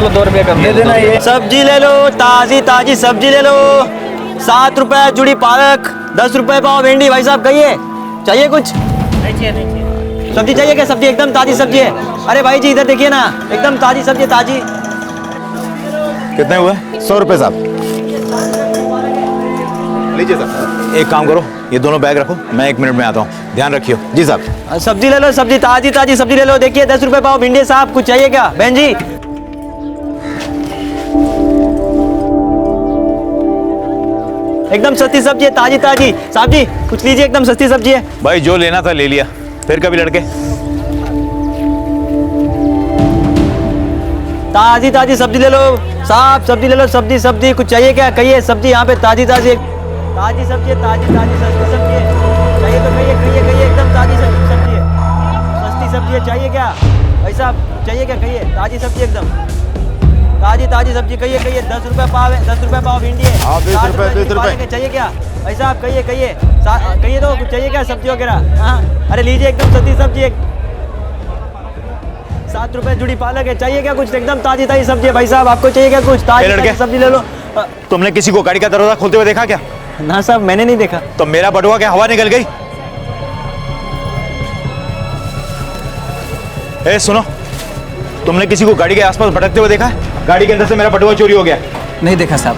चलो 2 रुपये कम दे देना। ये सब्जी ले लो, ताजी ताजी सब्जी ले लो। 7 रुपए जुड़ी पालक, 10 रुपए पाव भिंडी। भाई साहब कहिए, चाहिए कुछ? नहीं चाहिए। सब्जी चाहिए क्या? सब्जी एकदम ताजी सब्जी है। अरे भाई जी इधर देखिए ना, एकदम ताजी सब्जी, ताजी। कितने हुए? 100 रुपये साहब। लीजिए साहब। एक काम करो, ये दोनों बैग रखो, मैं 1 मिनट में आता हूँ, ध्यान रखियो। जी साहब। सब्जी ले लो, सब्जी ताजी ताजी सब्जी ले लो। देखिए 10 रुपए पाव भिंडी। साहब कुछ चाहिए क्या? बहन जी एकदम सस्ती सब्जी है, ताजी ताजी। साहब जी कुछ लीजिए, एकदम सस्ती सब्जी है। भाई जो लेना था ले लिया, फिर कभी लड़के। ताजी ताजी सब्जी ले लो साहब, सब्जी ले लो। सब्जी सब्जी कुछ चाहिए क्या? कहिए, सब्जी यहाँ पे ताजी ताजी ताजी सब्जी है, ताजी ताजी सस्ती सब्जी है। चाहिए तो कहिए कहिए कहिए, एकदम ताजी सब्जी है, सस्ती सब्जी है। चाहिए क्या भाई साहब? चाहिए क्या? कहिए, ताजी सब्जी एकदम ताजी ताजी सब्जी। कहिए कहिए, 10 रुपए पाव है, 10 रुपए पाव भिंडी है। हाँ, 20 रुपए, 20 रुपए। चाहिए क्या भाई साहब? कहिए कहिए कहिए तो कुछ चाहिए क्या? सब्जी वगैरह? हाँ अरे लीजिए, एकदम सस्ती सब्जी है। 7 रुपए जुड़ी पालक है। चाहिए क्या कुछ? एकदम ताजी ताजी सब्जी है। भाई साहब आपको चाहिए क्या कुछ? ताजी सब्जी ले लो। तुमने किसी को गाड़ी का दरवाजा खोलते हुए देखा क्या? ना साहब मैंने नहीं देखा। तो मेरा बटुआ क्या हवा निकल गई? ए सुनो, तुमने किसी को गाड़ी के आसपास भटकते हुए देखा है? गाड़ी के अंदर से मेरा बटुआ चोरी हो गया। नहीं देखा साहब।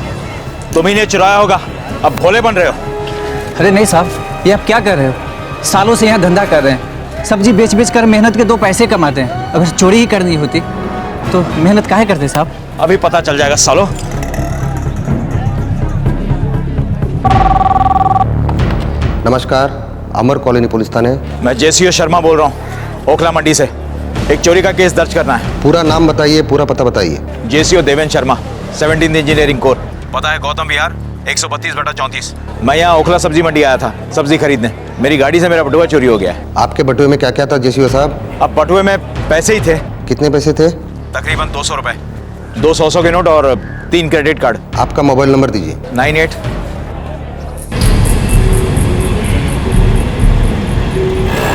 तुम ही ने चुराया होगा, अब भोले बन रहे हो। अरे नहीं साहब, ये आप क्या कर रहे हो? सालों से यहाँ धंधा कर रहे हैं, सब्जी बेच बेच कर मेहनत के 2 पैसे कमाते हैं। अगर चोरी ही करनी होती तो मेहनत काहे करते साहब? अभी पता चल जाएगा सालो। नमस्कार, अमर कॉलोनी पुलिस थाने। मैं जेसीओ शर्मा बोल रहा हूँ, ओखला मंडी से। एक चोरी का केस दर्ज करना है। पूरा नाम बताइए, पूरा पता बताइए। JCO Devendra Sharma, 17th engineering core, पता है गौतम विहार, 132/34। मैं यहाँ ओखला सब्जी मंडी आया था सब्जी खरीदने। मेरी गाड़ी से मेरा बटुआ चोरी हो गया है। आपके बटुए में क्या क्या था जेसीओ साहब? अब बटुए में पैसे ही थे, कितने पैसे थे? तकरीबन 200 रुपए, 2 100 के नोट और 3 क्रेडिट कार्ड। आपका मोबाइल नंबर दीजिए। 98।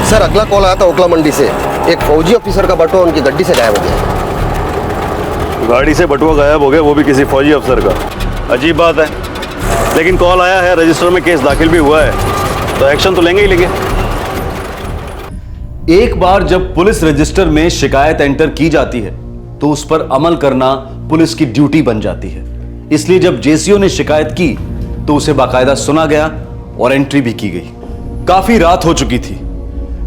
सर अगला कॉल आया था ओखला मंडी से, एक फौजी ऑफिसर का बटुआ उनकी गड्डी से गायब हो गया। गाड़ी से बटुआ गायब हो गया, वो भी किसी फौजी अफसर का। अजीब बात है, लेकिन कॉल आया है, रजिस्टर में केस दाखिल भी हुआ है, तो एक्शन तो लेंगे ही लेंगे। एक बार जब पुलिस रजिस्टर में शिकायत एंटर की जाती है तो उस पर अमल करना पुलिस की ड्यूटी बन जाती है। इसलिए जब जेसीओ ने शिकायत की तो उसे बाकायदा सुना गया और एंट्री भी की गई। काफी रात हो चुकी थी,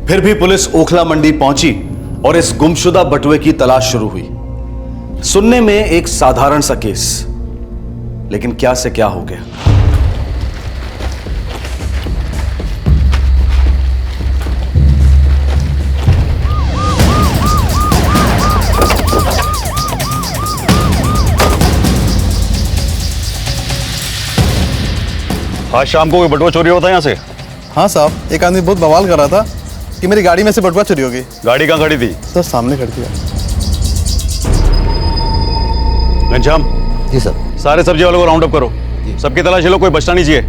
फिर भी पुलिस ओखला मंडी पहुंची और इस गुमशुदा बटुए की तलाश शुरू हुई। सुनने में एक साधारण सा केस, लेकिन क्या से क्या हो गया। आज शाम को कोई बटुआ चोरी होता है यहाँ से? हाँ साहब, एक आदमी बहुत बवाल कर रहा था कि मेरी गाड़ी में से बटुआ चोरी हो गई। गाड़ी कहाँ खड़ी थी? सर सामने खड़ी थी। घनश्याम, जी सर। सारे सब्जी वालों को राउंड अप करो, सबकी तलाश लो, कोई बचना नहीं चाहिए।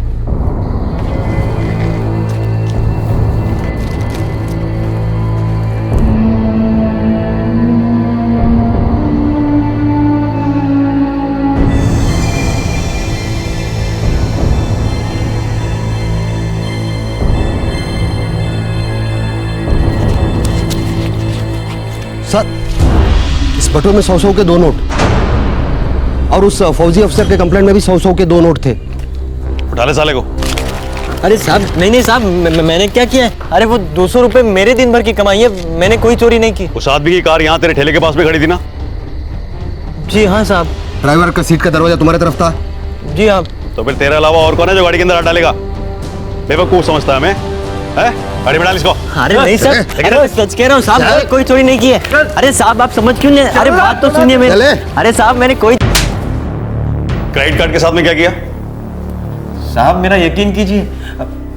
सर इस बटुए में 100 के 2 नोट और उस फौजी अफसर के कंप्लेंट में भी 100 के 2 नोट थे। उठा ले साले को। अरे साहब नहीं साहब, मैंने क्या किया है? अरे वो 200 रुपए मेरे दिन भर की कमाई है, मैंने कोई चोरी नहीं की। उस आदमी की कार यहाँ तेरे ठेले के पास में खड़ी थी ना? जी हाँ साहब। ड्राइवर का सीट का दरवाजा तुम्हारी तरफ था? जी हाँ। तो फिर तेरे अलावा और कौन है जो गाड़ी के अंदर हाथ डालेगा? बेवकूफ समझता है हमें? गाड़ी में डाल इसको। अरे नहीं सर, अरे सच कह रहा हूँ साहब, कोई चोरी नहीं की है। अरे साहब आप समझ क्यों नहीं? अरे बात तो सुनिए मेरी। अरे साहब मैंने कोई। क्रेडिट कार्ड के साथ में क्या किया? साहब मेरा यकीन कीजिए,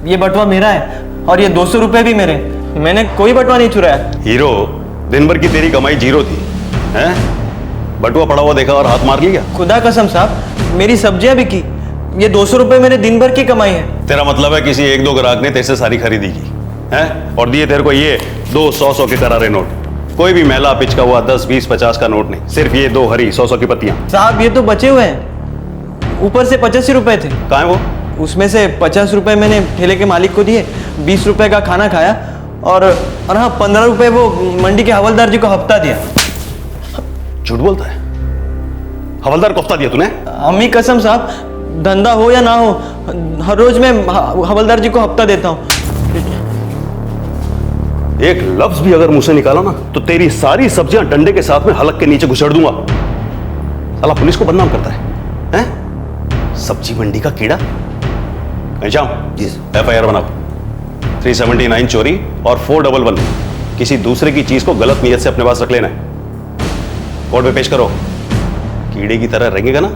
ये बटुआ मेरा है और ये 200 रुपए भी मेरे। मैंने कोई बटुआ नहीं चुराया। हीरो, दिन भर की तेरी कमाई 0 थी, हैं? बटुआ पड़ा हुआ देखा और हाथ मार लिया? खुदा कसम साहब, मेरी सब्जियां भी की। ये 200 रुपए मेरे दिन भर की कमाई है। तेरा मतलब है किसी 1-2 ग्राहक ने तेरे से सारी खरीदी की, हैं? और दिए तेरे को ये 2 100 के करारे नोट। कोई भी मैला पिचका हुआ 10, 20, 50 का नोट नहीं, सिर्फ ये 2 हरी 100 की पत्तियां। साहब ये तो बचे हुए हैं, ऊपर से 85 रुपए थे। कहाँ है वो? उसमें से 50 रुपए मैंने ठेले के मालिक को दिए, 20 रुपए का खाना खाया और हाँ 15 रुपए वो मंडी के हवलदार जी को हफ्ता दिया। झूठ बोलता है? हवलदार को हफ्ता दिया तूने? अम्मी कसम साहब, धंधा हो या ना हो, हर रोज मैं हवलदार जी को हफ्ता देता हूँ। एक लफ्ज भी अगर मुंह से निकाला ना तो तेरी सारी सब्जियां डंडे के साथ में हलक के नीचे घुसेड़ दूंगा। साला पुलिस को बदनाम करता है, हैं? सब्जी मंडी का कीड़ा। घनश्याम, FIR बनाओ। 379 चोरी और 411 किसी दूसरे की चीज को गलत नियत से अपने पास रख लेना है। कोर्ट में पेश करो। कीड़े की तरह रहेगा ना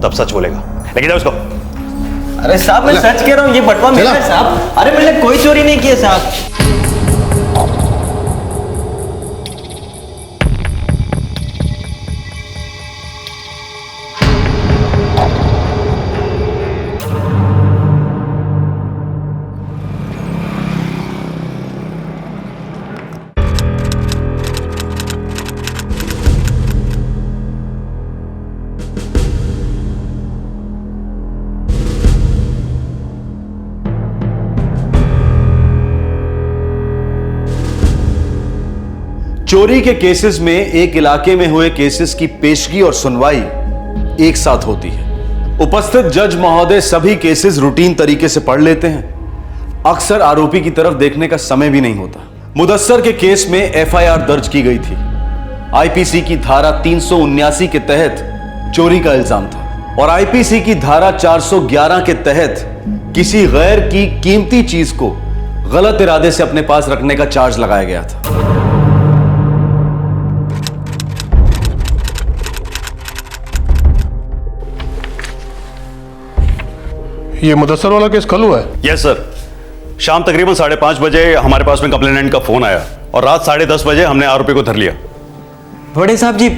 तब सच बोलेगा। लेके जाओ इसको। अरे साहब मैं सच कह रहा हूँ, ये बटवा मेरा है साहब। अरे मैंने कोई चोरी नहीं की है साहब। चोरी के केसेस में एक इलाके में हुए केसेस की पेशगी और सुनवाई एक साथ होती है। उपस्थित जज महोदय सभी केसेस रूटीन तरीके से पढ़ लेते हैं। अक्सर आरोपी की तरफ देखने का समय भी नहीं होता। मुदस्सर के केस में FIR दर्ज की गई थी। IPC की धारा 379 के तहत चोरी का इल्जाम था और IPC की धारा 411 के तहत किसी गैर की कीमती चीज को गलत इरादे से अपने पास रखने का चार्ज लगाया गया था। ये मुदस्सर वाला केस कल हुआ है? Yes sir. शाम तकरीबन 5:30 बजे हमारे पास में कंप्लेनेंट का फोन आया और रात 10:30 बजे हमने आरोपी को धर लिया। बड़े साहब जी,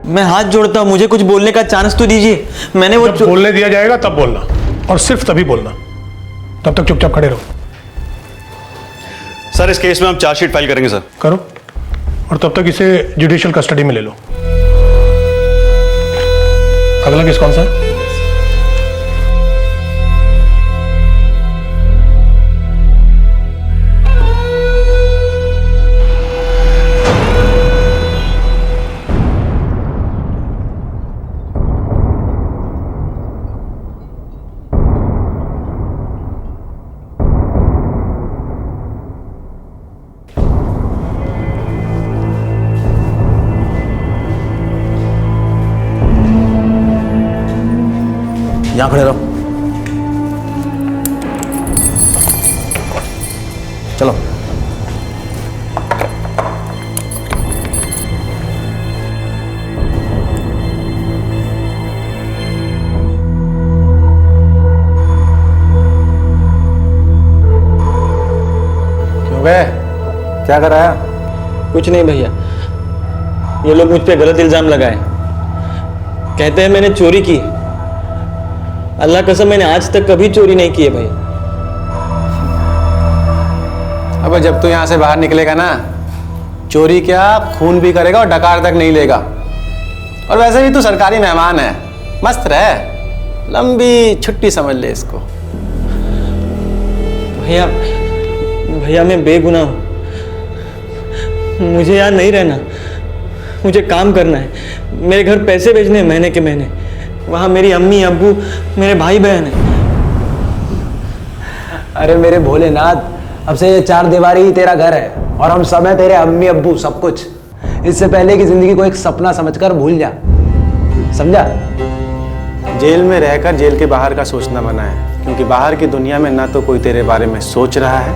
मैं हाथ जोड़ता हूँ, मुझे कुछ बोलने का चांस तो दीजिए। मैंने वो जब बोलने दिया जाएगा तब बोलना, और सिर्फ तभी बोलना। तब तक चुपचाप खड़े रहो। सर इस केस में हम चार्जशीट फाइल करेंगे सर। करो, और तब तक इसे जुडिशियल कस्टडी में ले लो। अगला केस कौन सा है? यहां खड़े रहो। चलो। क्यों गए? क्या कराया? कुछ नहीं भैया, ये लोग मुझ पे गलत इल्जाम लगाए। कहते हैं मैंने चोरी की। अल्लाह कसम मैंने आज तक कभी चोरी नहीं की है भैया। अब जब तू यहाँ से बाहर निकलेगा ना, चोरी क्या खून भी करेगा और डकार तक नहीं लेगा। और वैसे भी तू सरकारी मेहमान है, मस्त रहे, लंबी छुट्टी समझ ले इसको। भैया भैया मैं बेगुनाह हूँ, मुझे यहाँ नहीं रहना, मुझे काम करना है। मेरे घर पैसे भेजने हैं महीने के महीने, वहाँ मेरी अम्मी अब्बू मेरे भाई बहन हैं। अरे मेरे भोलेनाथ, अब से ये 4 दीवारी ही तेरा घर है और हम सब हैं तेरे अम्मी अब्बू, सब कुछ। इससे पहले की जिंदगी को एक सपना समझकर भूल जा, समझा? जेल में रहकर जेल के बाहर का सोचना मना है, क्योंकि बाहर की दुनिया में ना तो कोई तेरे बारे में सोच रहा है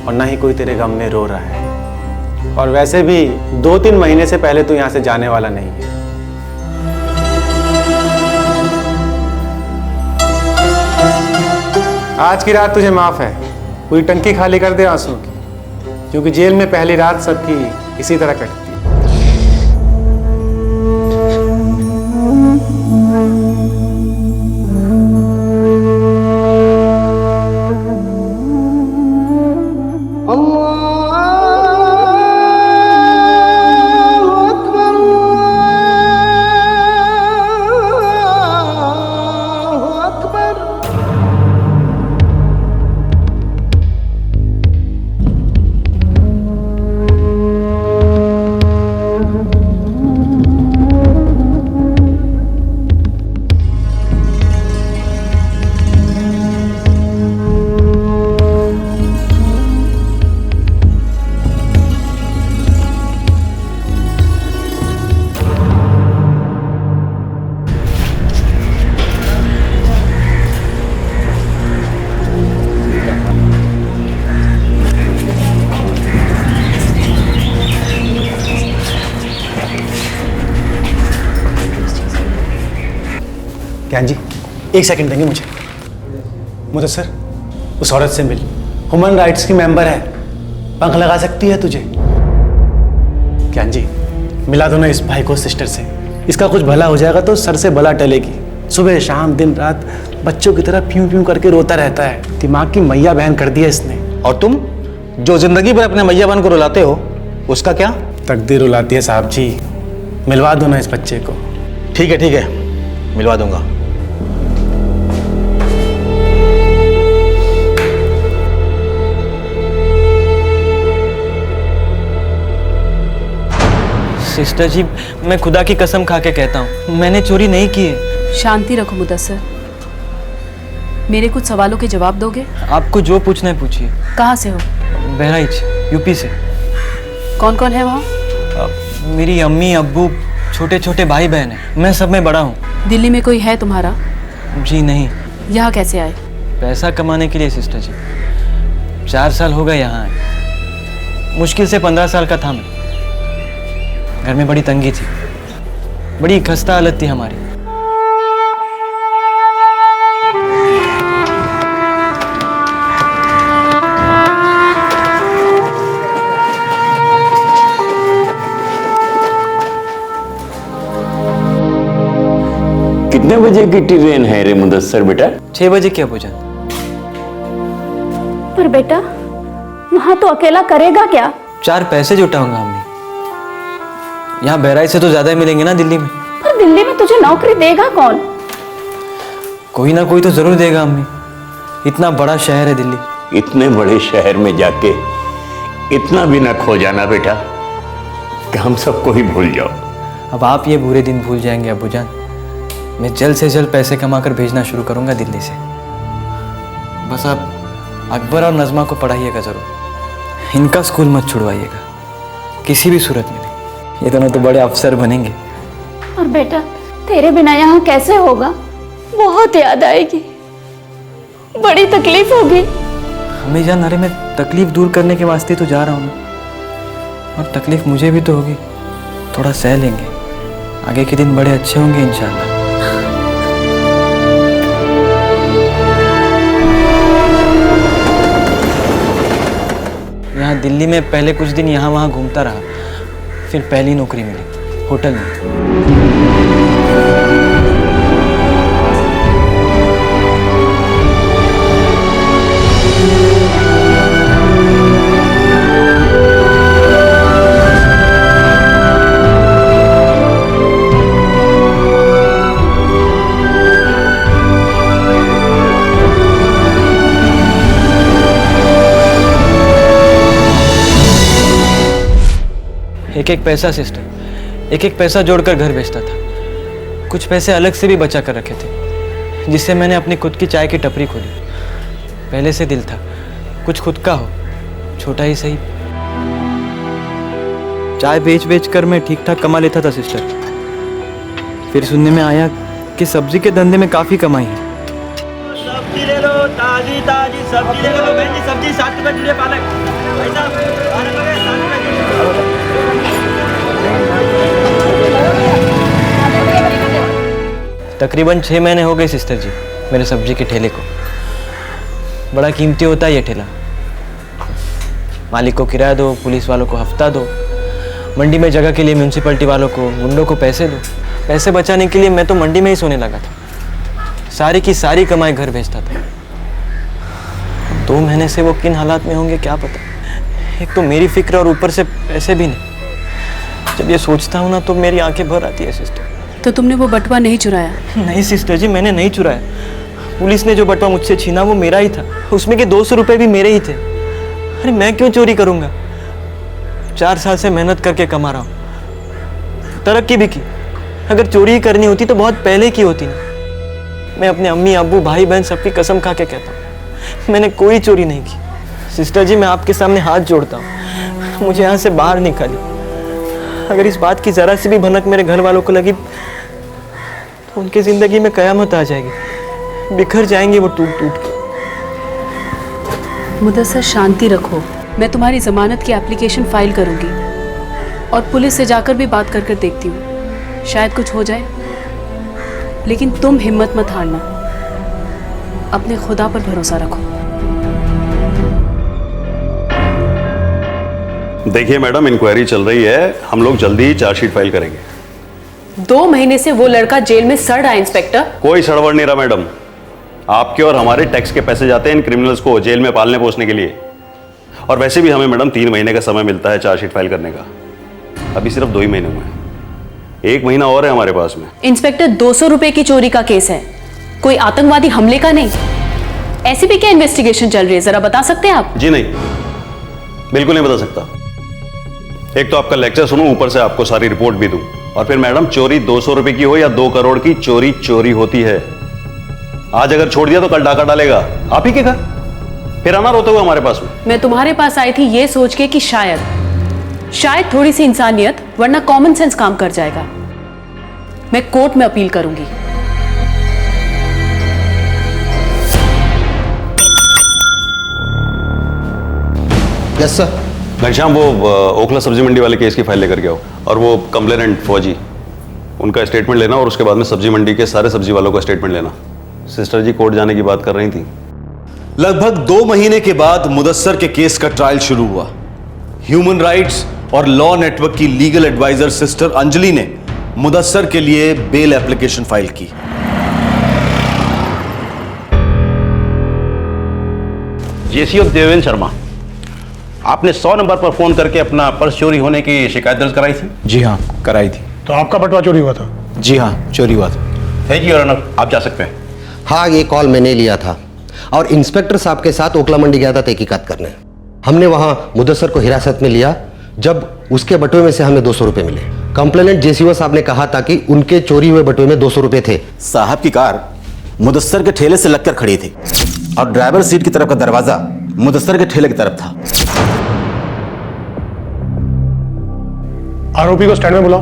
और ना ही कोई तेरे गम में रो रहा है। और वैसे भी 2-3 महीने से पहले तू यहाँ से जाने वाला नहीं है। आज की रात तुझे माफ है, पूरी टंकी खाली कर दे आंसू की, क्योंकि जेल में पहली रात सबकी इसी तरह कटती है। ज्ञान जी, एक सेकंड देंगे मुझे? मुदस्सर, उस औरत से मिल, ह्यूमन राइट्स की मेंबर है, पंख लगा सकती है तुझे। ज्ञान जी, मिला दो ना इस भाई को सिस्टर से, इसका कुछ भला हो जाएगा तो सर से बला टलेगी। सुबह शाम दिन रात बच्चों की तरह प्यूं प्यूं करके रोता रहता है, दिमाग की मैया बहन कर दिया इसने। और तुम जो जिंदगी भर अपने मैया बहन को रुलाते हो, उसका क्या? तकदीर रुलाती है साहब जी, मिलवा दो ना इस बच्चे को। ठीक है, मिलवा दूंगा। सिस्टर जी, मैं खुदा की कसम खा के कहता हूँ, मैंने चोरी नहीं की है। शांति रखो मुदस्सर, मेरे कुछ सवालों के जवाब दोगे? आपको जो पूछना है पूछिए। कहाँ से हो? बहराइच, यूपी से। कौन कौन है वहाँ? मेरी अम्मी अब्बू, छोटे छोटे भाई बहन हैं, मैं सब में बड़ा हूँ। दिल्ली में कोई है तुम्हारा? जी नहीं। यहाँ कैसे आए? पैसा कमाने के लिए सिस्टर जी। 4 साल हो गए यहाँ आए। मुश्किल से 15 साल का था मैं। घर में बड़ी तंगी थी, बड़ी खस्ता हालत थी हमारी। कितने बजे की ट्रेन है रे मुदस्सर बेटा? 6 बजे क्या पूछा? पर बेटा वहां तो अकेला करेगा क्या? 4 पैसे जुटाऊंगा अम्मी। यहाँ बहराइच से तो ज्यादा ही मिलेंगे ना दिल्ली में। पर दिल्ली में तुझे नौकरी देगा कौन? कोई ना कोई तो जरूर देगा अम्मी, इतना बड़ा शहर है दिल्ली। इतने बड़े शहर में जाके इतना भी ना खो जाना बेटा कि हम सबको ही भूल जाओ। अब आप ये बुरे दिन भूल जाएंगे अब्बूजान। मैं जल्द से जल्द पैसे कमाकर भेजना शुरू करूंगा दिल्ली से। बस आप अकबर और नज़मा को पढ़ाइएगा जरूर, इनका स्कूल मत छुड़वाइएगा किसी भी सूरत में। ये दोनों तो बड़े अफसर बनेंगे। और बेटा तेरे बिना यहाँ कैसे होगा? बहुत याद आएगी, बड़ी तकलीफ होगी। अम्मी जान, अरे मैं तकलीफ दूर करने के वास्ते तो जा रहा हूँ ना, और तकलीफ मुझे भी तो होगी। थोड़ा सह लेंगे, आगे के दिन बड़े अच्छे होंगे इंशाल्लाह। यहाँ दिल्ली में पहले कुछ दिन यहाँ वहाँ घूमता रहा, फिर पहली नौकरी मिली होटल में। एक एक पैसा सिस्टर, एक एक पैसा जोड़कर घर बेचता था। कुछ पैसे अलग से भी बचा कर रखे थे, जिससे मैंने अपनी खुद की चाय की टपरी खोली। पहले से दिल था कुछ खुद का हो, छोटा ही सही। चाय बेच बेच कर मैं ठीक ठाक कमा लेता था सिस्टर। फिर सुनने में आया कि सब्जी के धंधे में काफ़ी कमाई है। सब्जी ले लो, ताजी ताजी सब्जी ले लो। बहन जी, सब्जी 7 रुपए जुड़े पालक। भाई साहब, पालक हो गए 7 रुपए जुड़े। तकरीबन 6 महीने हो गए सिस्टर जी मेरे सब्जी के ठेले को। बड़ा कीमती होता है ये ठेला। मालिक को किराया दो, पुलिस वालों को हफ्ता दो, मंडी में जगह के लिए म्यूनसिपलिटी वालों को, गुंडों को पैसे दो। पैसे बचाने के लिए मैं तो मंडी में ही सोने लगा था। सारी की सारी कमाई घर भेजता था। 2 महीने से वो किन हालात में होंगे क्या पता। एक तो मेरी फिक्र और ऊपर से पैसे भी नहीं। जब ये सोचता हूँ ना तो मेरी आंखें भर आती है सिस्टर। तो तुमने वो बटुआ नहीं चुराया? नहीं सिस्टर जी, मैंने नहीं चुराया। पुलिस ने जो बटुआ मुझसे छीना वो मेरा ही था। उसमें के 200 रुपये भी मेरे ही थे। अरे मैं क्यों चोरी करूँगा? 4 साल से मेहनत करके कमा रहा हूँ, तरक्की भी की। अगर चोरी ही करनी होती तो बहुत पहले की होती ना। मैं अपने अम्मी अब्बू भाई बहन सबकी कसम खा के कहता हूँ, मैंने कोई चोरी नहीं की। सिस्टर जी, मैं आपके सामने हाथ जोड़ता हूँ, मुझे यहाँ से बाहर निकालिए। अगर इस बात की ज़रा सी भी भनक मेरे घर वालों को लगी तो उनकी ज़िंदगी में कयामत आ जाएगी। बिखर जाएंगे वो टूट टूट के। मुदस्सर, शांति रखो। मैं तुम्हारी ज़मानत की एप्लीकेशन फाइल करूँगी और पुलिस से जाकर भी बात कर कर देखती हूँ, शायद कुछ हो जाए। लेकिन तुम हिम्मत मत हारना, अपने खुदा पर भरोसा रखो। देखिए मैडम, इंक्वायरी चल रही है, हम लोग जल्दी ही चार्जशीट फाइल करेंगे। 2 महीने से वो लड़का जेल में सड़ रहा है इंस्पेक्टर। कोई सड़वड़ नहीं रहा मैडम, आपके और हमारे टैक्स के पैसे जाते हैं इन क्रिमिनल्स को जेल में पालने पोसने के लिए। और वैसे भी हमें मैडम 3 महीने का समय मिलता है चार्जशीट फाइल करने का, अभी सिर्फ 2 ही महीने हुए हैं, 1 महीना और है हमारे पास में। इंस्पेक्टर 200 रुपए की चोरी का केस है, कोई आतंकवादी हमले का नहीं। ऐसी भी क्या इन्वेस्टिगेशन चल रही है, जरा बता सकते हैं आप? जी नहीं, बिल्कुल नहीं बता सकता। एक तो आपका लेक्चर सुनूं, ऊपर से आपको सारी रिपोर्ट भी दूं। और फिर मैडम, चोरी 200 रुपए की हो या 2 करोड़ की, चोरी चोरी होती है। आज अगर छोड़ दिया तो कल डाका डालेगा आप ही के घर, फिर आना रोते हुए हमारे पास में। मैं तुम्हारे पास आई थी ये सोच के कि शायद थोड़ी सी इंसानियत, वरना कॉमन सेंस काम कर जाएगा। मैं कोर्ट में अपील करूंगी। Yes sir. घनश्याम, वो ओखला सब्जी मंडी वाले केस की फाइल लेकर के आओ, और वो कंप्लेनेंट फौजी, उनका स्टेटमेंट लेना, और उसके बाद में सब्जी मंडी के सारे सब्जी वालों का स्टेटमेंट लेना। सिस्टर जी कोर्ट जाने की बात कर रही थी। लगभग 2 महीने के बाद मुदस्सर के केस का ट्रायल शुरू हुआ। ह्यूमन राइट्स और लॉ नेटवर्क की लीगल एडवाइजर सिस्टर अंजलि ने मुदस्सर के लिए बेल एप्लीकेशन फाइल की। जेसीओ देवेंद्र शर्मा, आपने 100 नंबर पर फोन करके अपना पर्स चोरी होने की शिकायत दर्ज कराई थी? जी हाँ, कराई थी। तो आपका बटुआ चोरी हुआ था? जी हाँ, चोरी हुआ था। थैंक यू योर ऑनर, आप जा सकते हैं। हाँ, ये कॉल मैंने लिया था और इंस्पेक्टर साहब के साथ ओखला मंडी गया था तहकीकात करने। हमने वहां मुदस्सर को हिरासत में लिया, जब उसके बटुए में से हमें 200 रुपए मिले। कंप्लेनेंट जेसीओ साहब ने कहा था कि उनके चोरी हुए बटुए में 200 रुपए थे। साहब की कार मुदस्सर के ठेले से लगकर खड़ी थी और ड्राइवर सीट की तरफ का दरवाजा मुदस्सर के ठेले की तरफ था। आरोपी को स्टैंड में बुलाओ।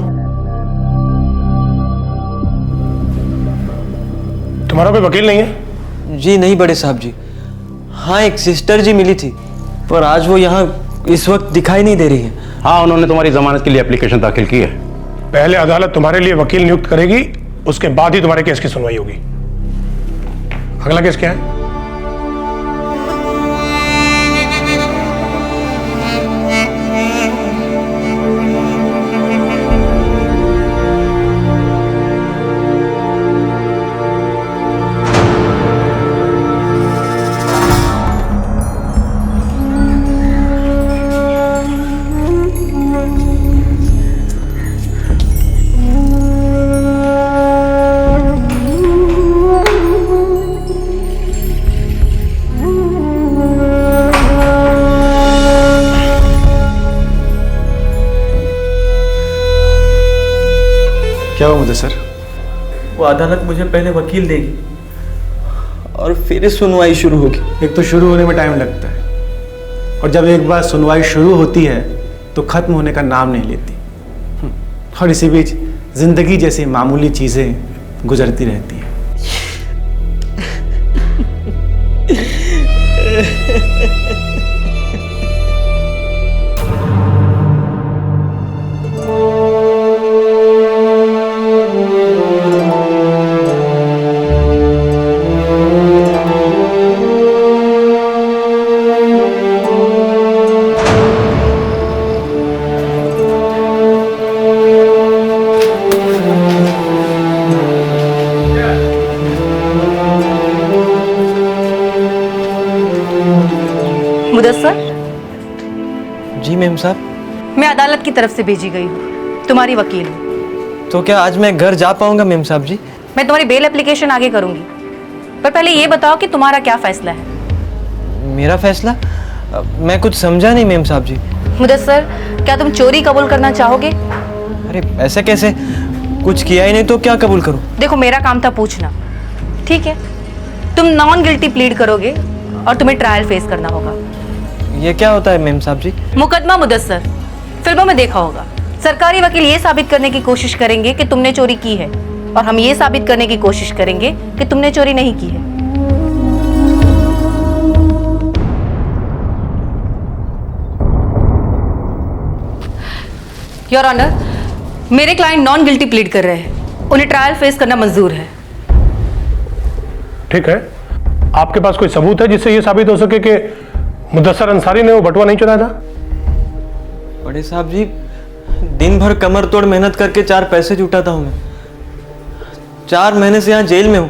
तुम्हारा कोई वकील नहीं है? जी नहीं बड़े साहब जी। हाँ, एक सिस्टर जी मिली थी, पर आज वो यहाँ इस वक्त दिखाई नहीं दे रही है। हाँ, उन्होंने तुम्हारी जमानत के लिए एप्लीकेशन दाखिल की है। पहले अदालत तुम्हारे लिए वकील नियुक्त करेगी, उसके बाद ही तुम्हारे केस की सुनवाई होगी। अगला केस क्या है? क्या हुआ मुदस्सर? वो अदालत मुझे पहले वकील देगी और फिर सुनवाई शुरू होगी। एक तो शुरू होने में टाइम लगता है, और जब एक बार सुनवाई शुरू होती है तो खत्म होने का नाम नहीं लेती। और इसी बीच जिंदगी जैसी मामूली चीजें गुजरती रहती हैं। मुदस्सर, जी मैम साहब। मैं अदालत की तरफ से भेजी गई हूँ, तुम्हारी वकील हूँ। तो क्या आज मैं घर जा पाऊंगा मैम साहब जी? मैं तुम्हारी बेल एप्लीकेशन आगे करूंगी, पर पहले ये बताओ कि तुम्हारा क्या फैसला है? मेरा फैसला? मैं कुछ समझा नहीं मैम साहब जी। मुदस्सर, क्या तुम चोरी कबूल करना चाहोगे? अरे ऐसे कैसे? कुछ किया ही नहीं तो क्या कबूल करूं? देखो, मेरा काम था पूछना, ठीक है? तुम नॉन गिल्टी प्लीड करोगे और तुम्हें ट्रायल फेस करना होगा। ये क्या होता है मैम साहब जी? मुकदमा मुदस्सर, फिल्मों में देखा होगा। सरकारी वकील ये साबित करने की कोशिश करेंगे कि तुमने चोरी की है, और हम ये साबित करने की कोशिश करेंगे कि तुमने चोरी नहीं की है। योर ऑनर, मेरे क्लाइंट नॉन गिल्टी प्लीड कर रहे हैं, उन्हें ट्रायल फेस करना मंजूर है। ठीक है, आपके पास कोई सबूत है जिससे यह साबित हो सके कि मुदस्सर अंसारी ने वो बटुआ नहीं चुराया था? बड़े साहब जी, दिन भर कमर तोड़ मेहनत करके 4 पैसे जुटाता हूँ मैं। 4 महीने से यहाँ जेल में हूँ,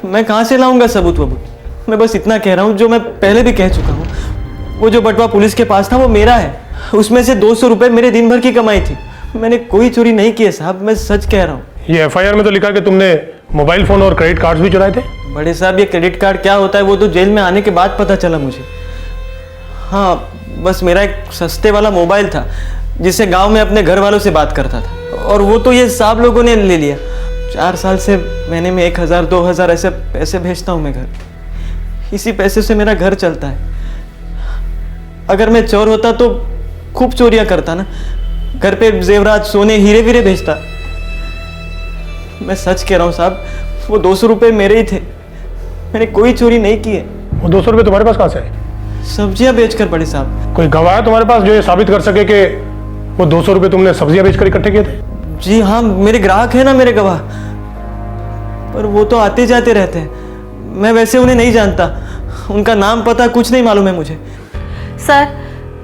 मैं कहाँ से लाऊंगा सबूत वबूत? मैं बस इतना कह रहा हूँ जो मैं पहले भी कह चुका हूँ, वो जो बटुआ पुलिस के पास था वो मेरा है। उसमें से 200 रुपये मेरे दिन भर की कमाई थी। मैंने कोई चोरी नहीं की है साहब, मैं सच कह रहा हूँ। ये एफआईआर में तो लिखा कि तुमने मोबाइल फोन और क्रेडिट कार्ड्स भी चुराए थे। बड़े साहब, ये क्रेडिट कार्ड क्या होता है वो तो जेल में आने के बाद पता चला मुझे। हाँ, बस मेरा एक सस्ते वाला मोबाइल था जिससे गांव में अपने घर वालों से बात करता था, और वो तो ये साहब लोगों ने ले लिया। 4 साल से महीने में 1000 2000 ऐसे पैसे भेजता हूँ मैं घर। इसी पैसे से मेरा घर चलता है। अगर मैं चोर होता तो खूब चोरियां करता ना, घर पे जेवरात सोने हीरे वीरे भेजता। मैं सच कह रहा हूँ साहब, वो 200 रुपये मेरे ही थे, मैंने कोई चोरी नहीं की है। वो 200 रुपये तुम्हारे पास कहाँ से आए? सब्जियां बेचकर बड़े साहब। कोई गवाह है तुम्हारे पास जो ये साबित कर सके कि वो 200 रुपये तुमने सब्जियां बेचकर इकट्ठे किए थे? जी हाँ, मेरे ग्राहक है ना मेरे गवाह, पर वो तो आते जाते रहते हैं। मैं वैसे उन्हें नहीं जानता, उनका नाम पता कुछ नहीं मालूम है मुझे। सर,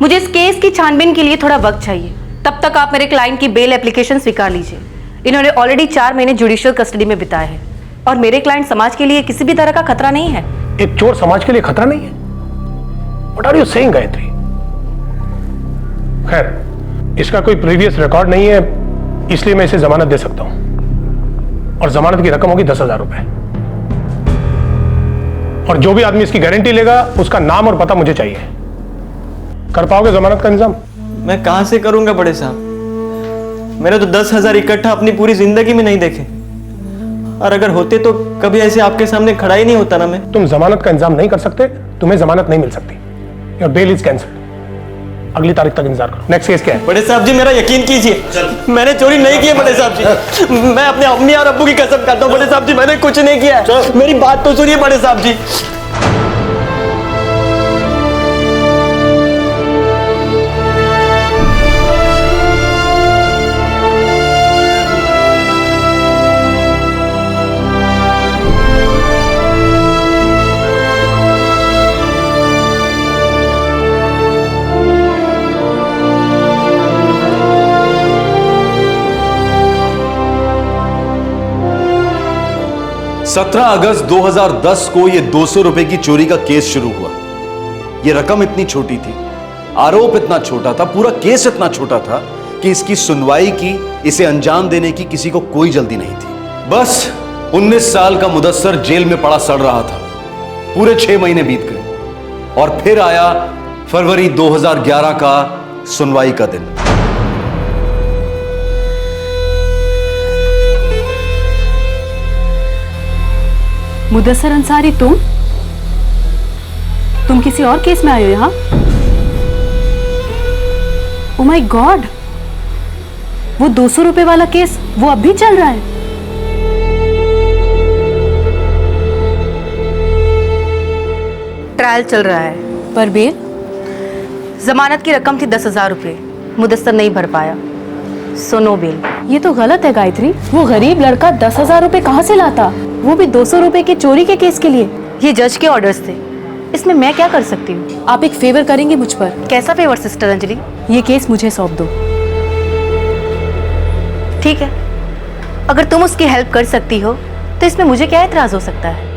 मुझे इस केस की छानबीन के लिए थोड़ा वक्त चाहिए। तब तक आप मेरे क्लाइंट की बेल एप्लीकेशन स्वीकार लीजिए। इन्होंने ऑलरेडी 4 महीने जुडिशियल कस्टडी में बिताए हैं, और मेरे क्लाइंट समाज के लिए किसी भी तरह का खतरा नहीं है। एक चोर समाज के लिए खतरा नहीं है? What are you saying, Gayatri? खैर, इसका कोई प्रीवियस रिकॉर्ड नहीं है, इसलिए मैं इसे जमानत दे सकता हूं, और जमानत की रकम होगी 10,000 रुपए। और जो भी आदमी इसकी गारंटी लेगा उसका नाम और पता मुझे चाहिए। कर पाओगे जमानत का इंतजाम? मैं कहां से करूंगा बड़े साहब, मेरे तो 10,000 इकट्ठा अपनी पूरी जिंदगी में नहीं देखे, और अगर होते तो कभी ऐसे आपके सामने खड़ा ही नहीं होता ना मैं। तुम जमानत का इंतजाम नहीं कर सकते, तुम्हें जमानत नहीं मिल सकती। Your bail is cancelled. अगली तारीख तक इंतजार करो। नेक्स्ट केस क्या है? बड़े साहब जी, मेरा यकीन कीजिए, मैंने चोरी नहीं की है बड़े साहब जी। मैं अपने अम्मी और अब्बू की कसम खाता हूँ बड़े साहब जी, मैंने कुछ नहीं किया है। मेरी बात तो सुनिए बड़े साहब जी। सत्रह अगस्त 2010 को यह 200 रुपए की चोरी का केस शुरू हुआ। यह रकम इतनी छोटी थी, आरोप इतना छोटा था, पूरा केस इतना छोटा था कि इसकी सुनवाई की, इसे अंजाम देने की किसी को कोई जल्दी नहीं थी। बस 19 साल का मुदस्सर जेल में पड़ा सड़ रहा था। पूरे 6 महीने बीत गए और फिर आया फरवरी 2011 का सुनवाई का दिन। मुदस्सर अंसारी, तुम किसी और केस में आए हो यहाँ? ओह माय गॉड, वो 200 रुपए वाला केस वो अब भी चल रहा है? ट्रायल चल रहा है। पर बेल? जमानत की रकम थी 10,000 रुपये, मुदस्सर नहीं भर पाया, सो नो बेल। ये तो गलत है गायत्री। वो गरीब लड़का 10,000 रुपए कहाँ से लाता, वो भी 200 रुपए की चोरी के केस के लिए? ये जज के ऑर्डर्स थे, इसमें मैं क्या कर सकती हूँ? आप एक फेवर करेंगे मुझ पर? कैसा फेवर सिस्टर अंजलि? ये केस मुझे सौंप दो। ठीक है, अगर तुम उसकी हेल्प कर सकती हो तो इसमें मुझे क्या एतराज हो सकता है?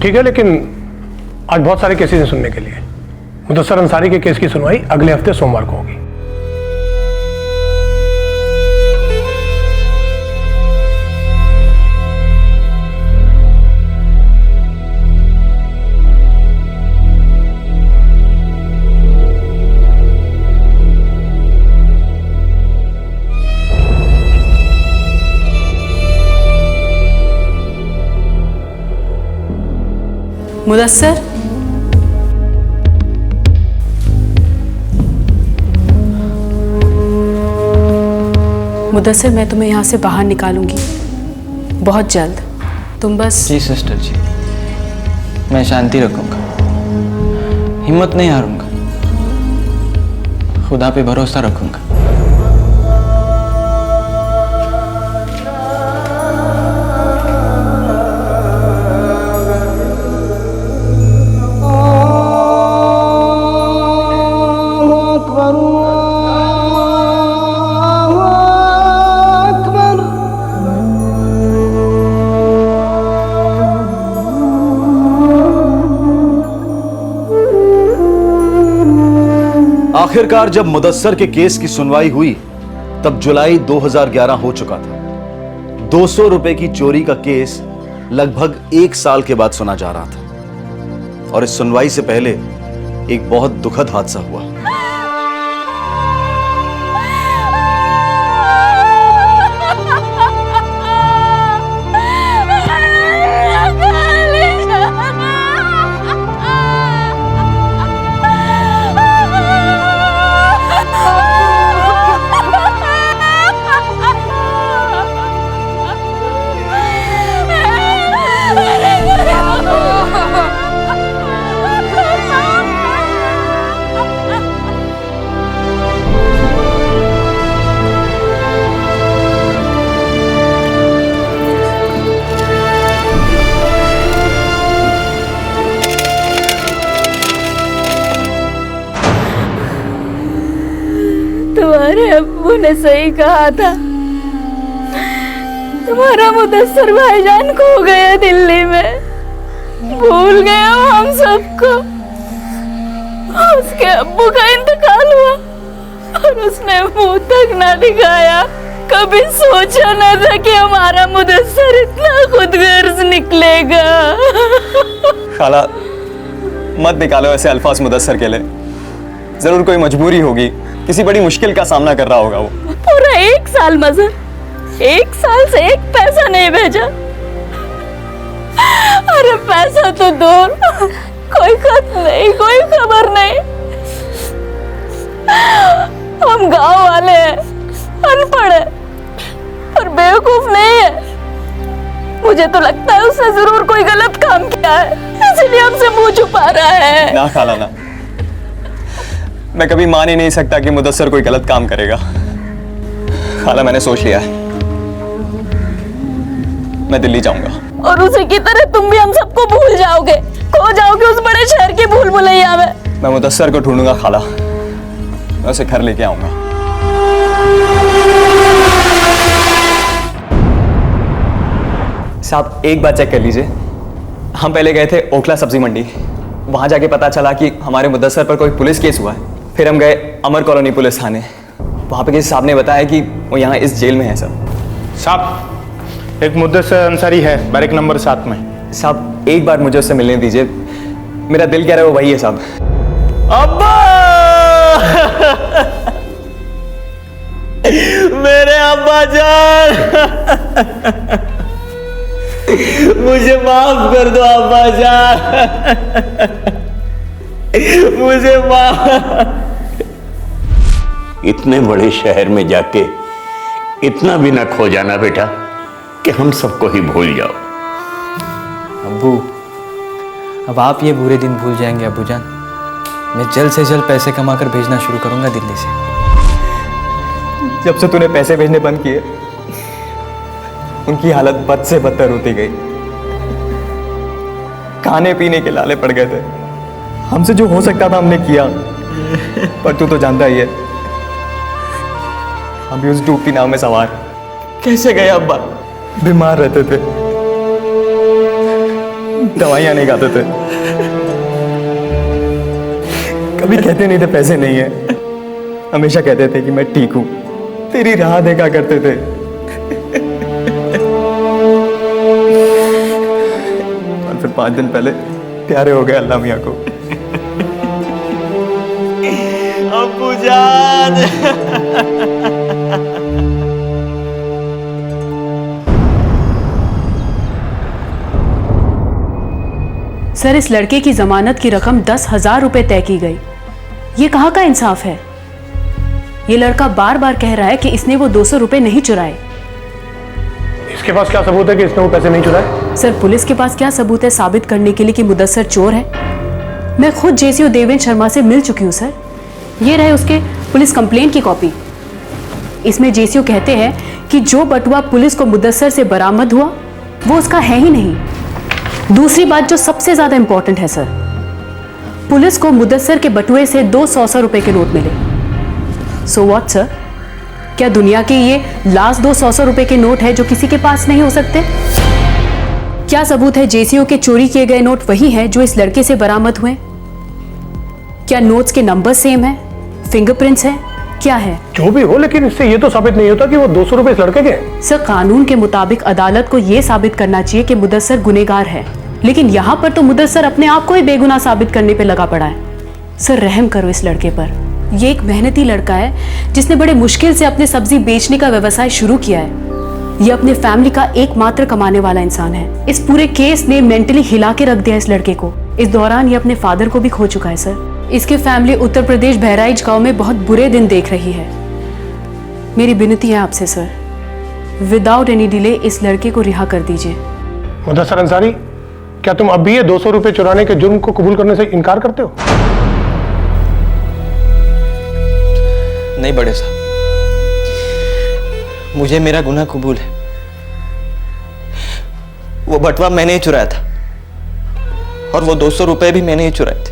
ठीक है, लेकिन आज बहुत सारे केसेस हैं सुनने के लिए। मुदस्सर अंसारी के केस की सुनवाई अगले हफ्ते सोमवार को होगी। मुदस्सर, मुदस्सर, मैं तुम्हें यहाँ से बाहर निकालूंगी बहुत जल्द। तुम बस। जी सिस्टर जी, मैं शांति रखूंगा। हिम्मत नहीं हारूंगा, खुदा पे भरोसा रखूंगा। आखिरकार जब मुदस्सर के केस की सुनवाई हुई तब जुलाई 2011 हो चुका था। 200 रुपए की चोरी का केस लगभग 1 साल के बाद सुना जा रहा था और इस सुनवाई से पहले एक बहुत दुखद हादसा हुआ। तुम्हारे अब्बू ने सही कहा था, तुम्हारा मुदस्सर भाईजान खो गया दिल्ली में, भूल गए हो हम सबको। उसके अब्बू का इंतकाल हुआ और उसने मुंह तक ना दिखाया। कभी सोचा ना था कि हमारा मुदस्सर इतना खुदगर्ज निकलेगा। खाला मत निकालो ऐसे अल्फाज मुदस्सर के लिए, जरूर कोई मजबूरी होगी, किसी बड़ी मुश्किल का सामना कर रहा होगा वो। पूरा 1 साल मजर, 1 साल से 1 पैसा नहीं भेजा। अरे पैसा तो दूर, कोई खत नहीं, कोई खबर नहीं। हम गांव वाले हैं, अनपढ़ है और बेवकूफ नहीं है। मुझे तो लगता है उसने जरूर कोई गलत काम किया है, इसलिए हमसे मुंह छुपा रहा है। ना खाला ना, मैं कभी मान ही नहीं सकता कि मुदस्सर कोई गलत काम करेगा। खाला मैंने सोच लिया है, मैं दिल्ली जाऊंगा। और उसी की तरह तुम भी हम सबको भूल जाओगे, खो जाओगे उस बड़े शहर की भूल भुलैया में। मैं मुदस्सर को ढूंढूंगा खाला, मैं उसे घर लेके आऊंगा। साहब एक बात चेक कर लीजिए, हम पहले गए थे ओखला सब्जी मंडी, वहां जाके पता चला कि हमारे मुदस्सर पर कोई पुलिस केस हुआ है। फिर हम गए अमर कॉलोनी पुलिस थाने, वहां पे किसी साहब ने बताया कि वो यहाँ इस जेल में है। साहब एक मुद्दस्सर अंसारी है बैरक नंबर 7 में। साहब एक बार मुझे उससे मिलने दीजिए, मेरा दिल कह रहा है वो वही है साहब। अब्बा मेरे अब्बा जान, मुझे माफ कर दो अब्बा जान, मुझे माफ। इतने बड़े शहर में जाके इतना भी ना खो जाना बेटा कि हम सबको ही भूल जाओ। अब्बू, अब आप ये बुरे दिन भूल जाएंगे अब्बू जान। मैं जल्द से जल्द पैसे कमाकर भेजना शुरू करूंगा दिल्ली से। जब से तूने पैसे भेजने बंद किए, उनकी हालत बद से बदतर होती गई। खाने पीने के लाले पड़ गए थे, हमसे जो हो सकता था हमने किया, पर तू तो जानता ही है, हम भी उस डूबती नाव में सवार कैसे गए। अब्बा बीमार रहते थे, दवाइयां नहीं खाते थे, कभी कहते नहीं थे पैसे नहीं है, हमेशा कहते थे कि मैं ठीक हूं, तेरी राह देखा करते थे। और फिर 5 दिन पहले प्यारे हो गए अल्लाह मियां को। अब्बू जान। सर, इस लड़के की जमानत की रकम 10,000 रुपए तय की गई। ये कहाँ का इंसाफ है? ये लड़का बार बार कह रहा है कि इसने वो 200 रुपए नहीं चुराए। इसके पास क्या सबूत है कि इसने वो पैसे नहीं चुराए? सर, पुलिस के पास क्या सबूत है साबित करने के लिए कि मुदस्सर चोर है? मैं खुद जेसीओ देवेंद्र शर्मा से मिल चुकी हूँ सर। ये रहे उसके पुलिस कंप्लेंट की कॉपी। इसमें जेसीओ कहते हैं कि जो बटुआ पुलिस को मुदस्सर से बरामद हुआ वो उसका है ही नहीं। दूसरी बात जो सबसे ज्यादा इंपॉर्टेंट है सर, पुलिस को मुदस्सर के बटुए से 200 रुपए के नोट मिले। सो व्हाट सर, क्या दुनिया के ये लास्ट 200 रुपए के नोट है जो किसी के पास नहीं हो सकते? क्या सबूत है जेसीओ के चोरी किए गए नोट वही हैं जो इस लड़के से बरामद हुए? क्या नोट्स के नंबर सेम है, फिंगरप्रिंट्स है, क्या है? जो भी हो, लेकिन इससे ये तो साबित नहीं होता कि वो 200 रुपए इस लड़के के। सर, कानून के मुताबिक अदालत को ये साबित करना चाहिए कि मुदस्सर गुनहगार है, लेकिन यहाँ पर तो मुदस्सर अपने आप को ही बेगुनाह साबित करने पे लगा पड़ा है। सर, रहम करो इस लड़के पर। ये एक मेहनती लड़का है जिसने बड़े मुश्किल से अपने सब्जी बेचने का व्यवसाय शुरू किया है। ये अपने फैमिली का एकमात्र कमाने वाला इंसान है। इस पूरे केस ने मेंटली हिला के रख दिया इस लड़के को। इस दौरान ये अपने फादर को भी खो चुका है सर। इसकी फैमिली उत्तर प्रदेश बहराइच गांव में बहुत बुरे दिन देख रही है। मेरी विनती है आपसे सर, विदाउट एनी डिले इस लड़के को रिहा कर दीजिए। मुदस्सर अंसारी, क्या तुम अब भी ये 200 रुपए चुराने के जुर्म को कबूल करने से इनकार करते हो? नहीं बड़े साहब, मुझे मेरा गुनाह कबूल है। वो बटवा मैंने ही चुराया था और वो 200 रुपए भी मैंने ही चुराए थे।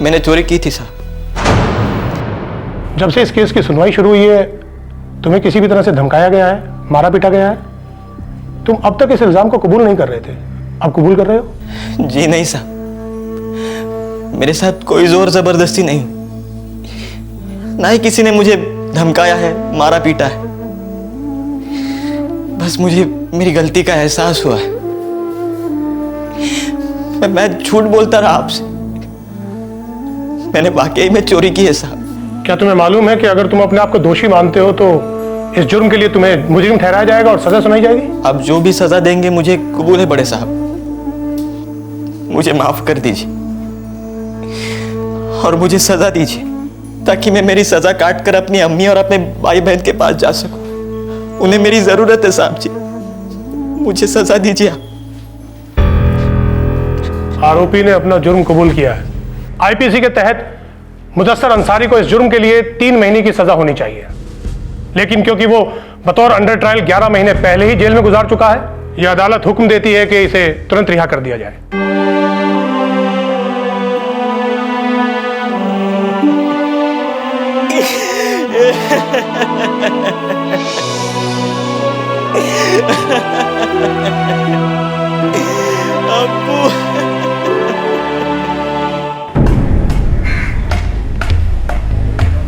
मैंने चोरी की थी साहब। जब से इस केस की सुनवाई शुरू हुई है, तुम्हें किसी भी तरह से धमकाया गया है, मारा पीटा गया है? तुम अब तक इस इल्जाम को कबूल नहीं कर रहे थे, अब कबूल कर रहे हो? जी नहीं साहब, मेरे साथ कोई जोर जबरदस्ती नहीं, ना ही किसी ने मुझे धमकाया है, मारा पीटा है। बस मुझे मेरी गलती का एहसास हुआ है। मैं झूठ बोलता रहा आपसे। मैंने वाकई में चोरी की है साहब। क्या तुम्हें मालूम है कि अगर तुम अपने आप को दोषी मानते हो तो इस जुर्म के लिए तुम्हें मुजरिम ठहराया जाएगा और सजा सुनाई जाएगी? अब जो भी सजा देंगे मुझे कबूल है बड़े साहब। मुझे माफ कर दीजिए और मुझे सजा दीजिए ताकि मैं मेरी सजा काट कर अपनी अम्मी और अपने भाई बहन के पास जा सकूं। उन्हें मेरी जरूरत है साहब जी, मुझे सजा दीजिए आप। आरोपी ने अपना जुर्म कबूल किया है। आईपीसी के तहत मुदस्सर अंसारी को इस जुर्म के लिए 3 महीने की सजा होनी चाहिए, लेकिन क्योंकि वो बतौर अंडर ट्रायल 11 महीने पहले ही जेल में गुजार चुका है, यह अदालत हुक्म देती है कि इसे तुरंत रिहा कर दिया जाए।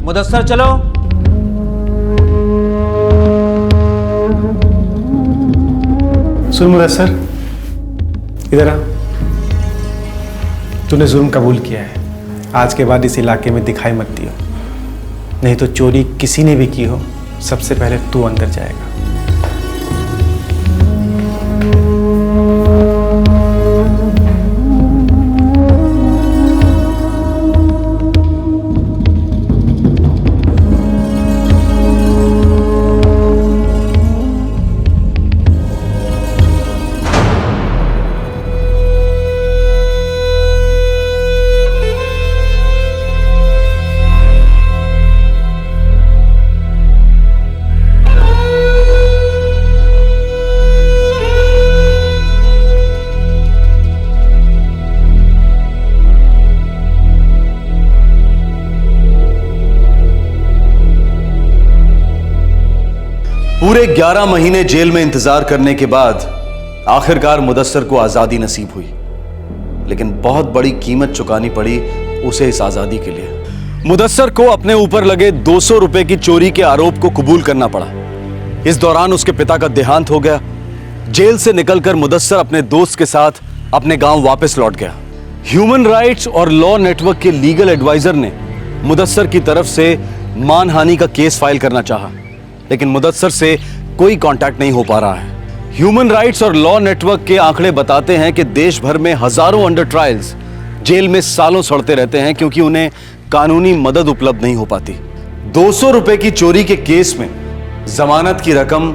मुदस्सर चलो। सुन मुदस्सर, इधर आ। तूने जुर्म कबूल किया है। आज के बाद इस इलाके में दिखाई मत दियो, नहीं तो चोरी किसी ने भी की हो सबसे पहले तू अंदर जाएगा। पूरे 11 महीने जेल में इंतजार करने के बाद आखिरकार मुदस्सर को आजादी नसीब हुई, लेकिन बहुत बड़ी कीमत चुकानी पड़ी उसे इस आजादी के लिए। मुदस्सर को अपने ऊपर लगे 200 रुपए की चोरी के आरोप को कबूल करना पड़ा। इस दौरान उसके पिता का देहांत हो गया। जेल से निकलकर मुदस्सर अपने दोस्त के साथ अपने गांव वापस लौट गया। ह्यूमन राइट्स और लॉ नेटवर्क के लीगल एडवाइजर ने मुदस्सर की तरफ से मानहानि का केस फाइल करना चाहा, लेकिन मुदस्सर से कोई कांटेक्ट नहीं हो पा रहा है। ह्यूमन राइट्स और लॉ नेटवर्क के आंकड़े बताते हैं कि देश भर में हजारों अंडर ट्रायल्स जेल में सालों सड़ते रहते हैं क्योंकि उन्हें कानूनी मदद उपलब्ध नहीं हो पाती। 200 रुपए की चोरी के केस में जमानत की रकम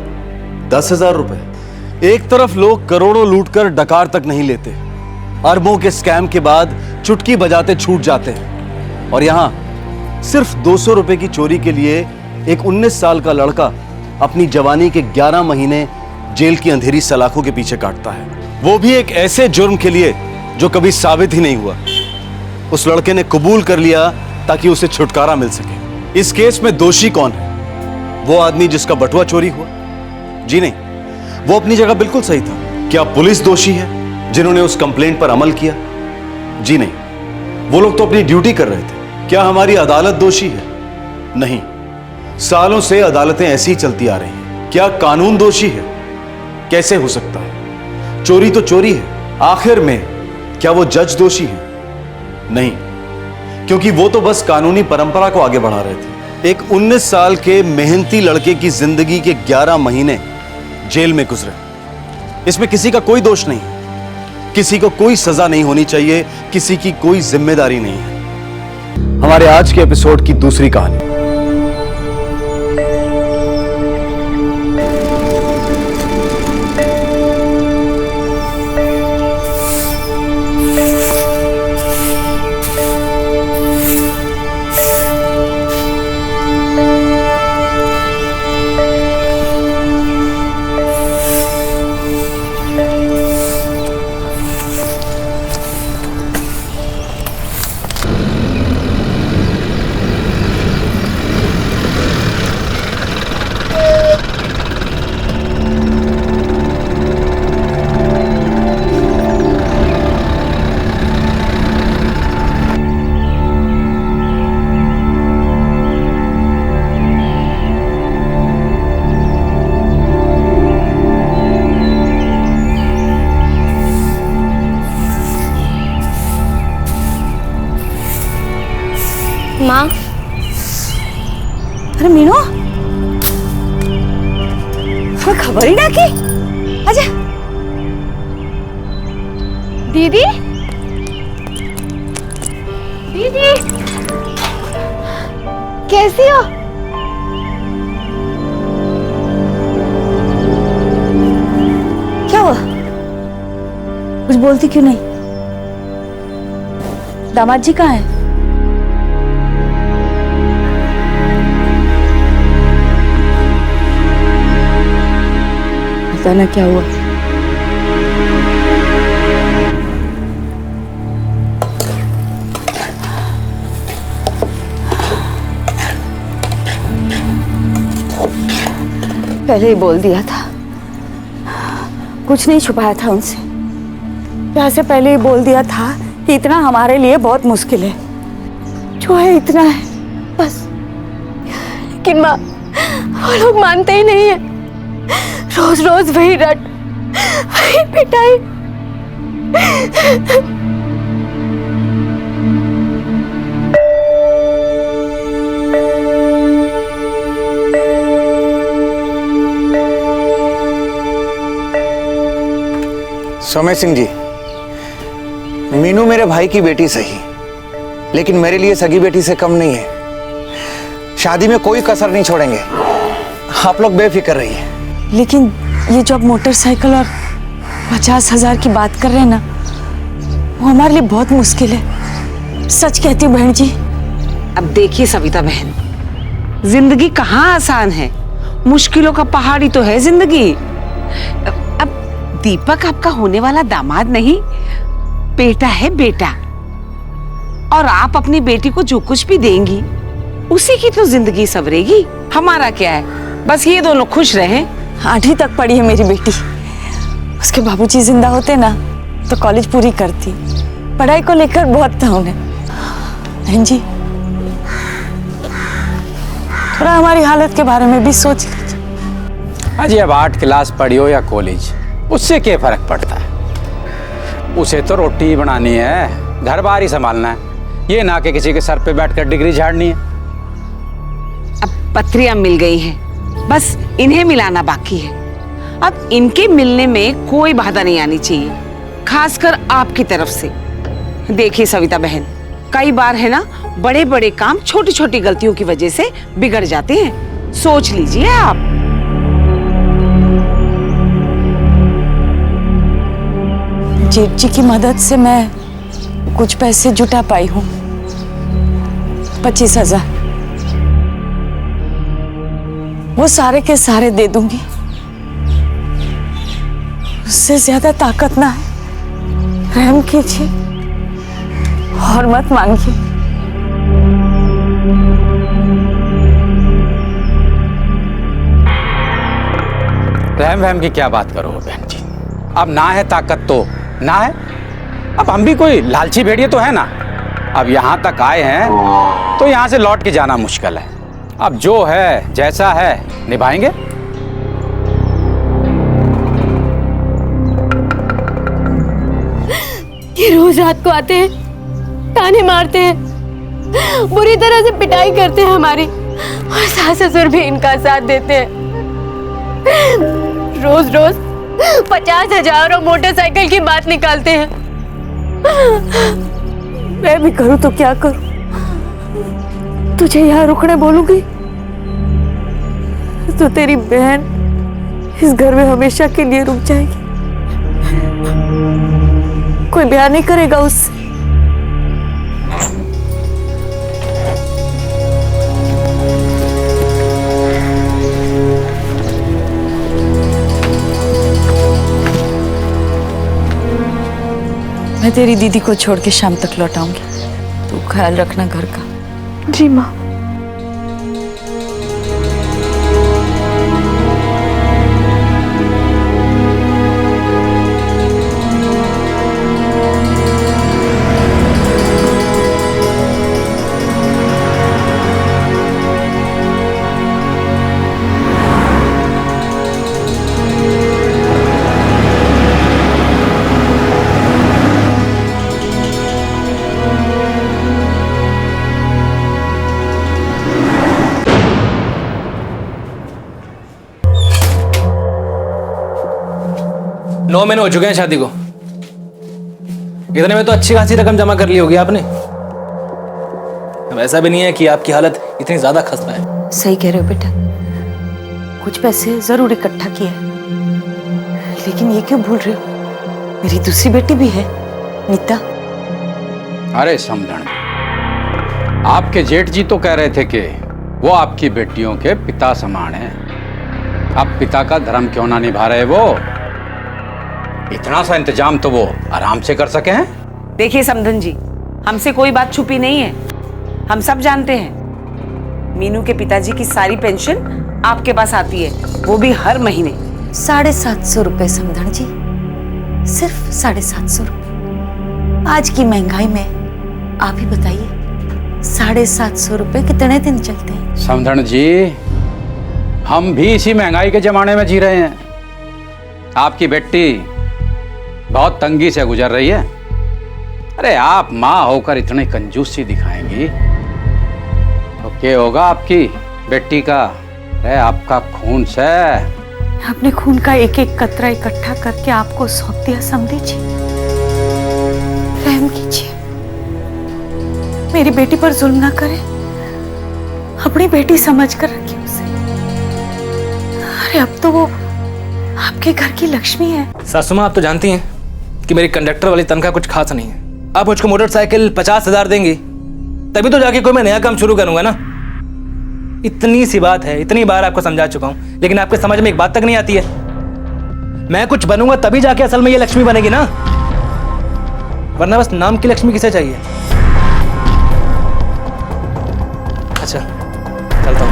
10,000 रुपए। एक तरफ लोग करोड़ों लूटकर डकार तक नहीं लेते, अरबों के स्कैम के बाद चुटकी बजाते छूट जाते हैं, और यहां सिर्फ 200 रुपए की चोरी के लिए एक 19 साल का लड़का अपनी जवानी के 11 महीने जेल की अंधेरी सलाखों के पीछे काटता है, वो भी एक ऐसे जुर्म के लिए जो कभी साबित ही नहीं हुआ। उस लड़के ने कबूल कर लिया ताकि उसे छुटकारा मिल सके। इस केस में दोषी कौन है? वो आदमी जिसका बटुआ चोरी हुआ? जी नहीं, वो अपनी जगह बिल्कुल सही था। क्या पुलिस दोषी है जिन्होंने उस कंप्लेंट पर अमल किया? जी नहीं, वो लोग तो अपनी ड्यूटी कर रहे थे। क्या हमारी अदालत दोषी है? नहीं, सालों से अदालतें ऐसी ही चलती आ रही हैं। क्या कानून दोषी है? कैसे हो सकता है? चोरी तो चोरी है। आखिर में क्या वो जज दोषी है? नहीं, क्योंकि वो तो बस कानूनी परंपरा को आगे बढ़ा रहे थे। एक 19 साल के मेहनती लड़के की जिंदगी के 11 महीने जेल में गुजरे। इसमें किसी का कोई दोष नहीं है, किसी को कोई सजा नहीं होनी चाहिए, किसी की कोई जिम्मेदारी नहीं है। हमारे आज के एपिसोड की दूसरी कहानी। माँ, अरे मीनू, कोई खबर ही ना की। आजा। दीदी, दीदी, कैसी हो? क्या हुआ? कुछ बोलती क्यों नहीं? दामाद जी कहाँ है? पता ना क्या हुआ। पहले ही बोल दिया था, कुछ नहीं छुपाया था उनसे। प्यार से पहले ही बोल दिया था कि इतना हमारे लिए बहुत मुश्किल है, जो है इतना है बस। लेकिन माँ, वो लोग मानते ही नहीं है। रोज रोज वही रट, वही पिटाई। सौम्य सिंह जी, मीनू मेरे भाई की बेटी सही, लेकिन मेरे लिए सगी बेटी से कम नहीं है। शादी में कोई कसर नहीं छोड़ेंगे, आप लोग बेफिक्र रहिए। लेकिन ये जो आप मोटरसाइकिल और 50,000 की बात कर रहे हैं ना, वो हमारे लिए बहुत मुश्किल है। सच कहती हूँ बहन जी। अब देखिए सविता बहन, जिंदगी कहाँ आसान है, मुश्किलों का पहाड़ी तो है जिंदगी। अब दीपक आपका होने वाला दामाद नहीं, बेटा है बेटा। और आप अपनी बेटी को जो कुछ भी देंगी, उसी की तो जिंदगी संवरेगी। हमारा क्या है, बस ये दोनों खुश रहें। 8वीं तक पढ़ी है मेरी बेटी। उसके बाबूजी जिंदा होते ना तो कॉलेज पूरी करती। पढ़ाई को लेकर बहुत था उन्हें। बहन जी, थोड़ा हमारी हालत के बारे में भी सोच लीजिए। अजी अब 8 क्लास पढ़ी हो या कॉलेज, उससे क्या फर्क पड़ता है? उसे तो रोटी ही बनानी है, घर बार ही संभालना है, ये ना कि किसी के सर पे बैठकर डिग्री झाड़नी है। अब पत्रियां मिल गई हैं, बस इन्हें मिलाना बाकी है। अब इनके मिलने में कोई बाधा नहीं आनी चाहिए, खासकर आपकी तरफ से। देखिए सविता बहन, कई बार है ना, बड़े बड़े काम छोटी छोटी गलतियों की वजह से बिगड़ जाते हैं। सोच लीजिए आप। जेठ जी की मदद से मैं कुछ पैसे जुटा पाई हूँ। 25,000 वो सारे के सारे दे दूंगी। उससे ज्यादा ताकत ना है। रहम कीजिए और मत मांगिए। रहम वहम की क्या बात करो बहन जी, अब ना है ताकत तो ना है। अब हम भी कोई लालची भेड़िए तो है ना। अब यहाँ तक आए हैं तो यहाँ से लौट के जाना मुश्किल है। अब जो है जैसा है निभाएंगे। ये रोज रात को आते हैं, ताने मारते हैं, बुरी तरह से पिटाई करते हैं हमारी, और सास ससुर भी इनका साथ देते हैं। रोज रोज 50,000 और मोटरसाइकिल की बात निकालते हैं। मैं भी करूं तो क्या करूं? तुझे यहाँ रुकने बोलूंगी तो तेरी बहन इस घर में हमेशा के लिए रुक जाएगी। कोई ब्याह नहीं करेगा उससे। मैं तेरी दीदी को छोड़ के शाम तक लौट आऊंगी। तू ख्याल रखना घर का। जी माँ। नौ महीने हो चुके हैं शादी को। इतने में तो अच्छी खासी रकम जमा कर ली होगी आपने। अब ऐसा भी नहीं है कि आपकी हालत इतनी ज्यादा खस्ता है। सही कह रहे हो बेटा, कुछ पैसे जरूर इकट्ठा किए, लेकिन ये क्यों भूल रहे हो, मेरी दूसरी बेटी भी है नीता। अरे समझण, आपके जेठ जी तो कह रहे थे कि वो आपकी बेटियों के पिता समान हैं। अब पिता का धर्म क्यों ना निभा रहे वो? इतना सा इंतजाम तो वो आराम से कर सके हैं। देखिए समधन जी, हमसे कोई बात छुपी नहीं है। हम सब जानते हैं मीनू के पिताजी की सारी पेंशन आपके पास आती है, वो भी हर महीने 750 रुपए समधन जी, सिर्फ 750 रुपए। आज की महंगाई में आप ही बताइए 750 रुपए कितने दिन चलते हैं? समधन जी, हम भी इसी महंगाई के जमाने में जी रहे हैं। आपकी बेटी बहुत तंगी से गुजर रही है। अरे आप माँ होकर इतनी कंजूसी दिखाएंगी तो क्या होगा आपकी बेटी का? अरे आपका खून से अपने खून का एक एक कतरा इकट्ठा करके आपको सौंप दिया समधी जी। रहम कीजिए, मेरी बेटी पर जुल्म ना करें, अपनी बेटी समझ कर रखिए उसे। अरे अब तो वो आपके घर की लक्ष्मी है। सासू माँ, आप तो जानती हैं कि मेरी कंडक्टर वाली तनख्वाह कुछ खास नहीं है। आप मुझको मोटरसाइकिल 50,000 देंगी तभी तो जाके कोई मैं नया काम शुरू करूंगा ना। इतनी सी बात है, इतनी बार आपको समझा चुका हूं, लेकिन आपके समझ में एक बात तक नहीं आती है। मैं कुछ बनूंगा तभी जाके असल में ये लक्ष्मी बनेगी ना, वरना बस नाम की लक्ष्मी किसे चाहिए। अच्छा, चलता हूं।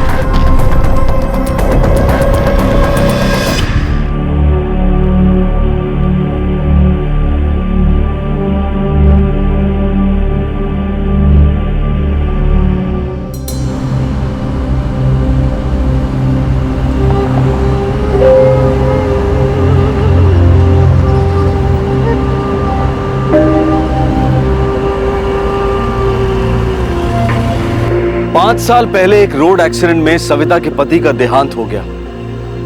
पांच साल पहले एक रोड एक्सीडेंट में सविता के पति का देहांत हो गया।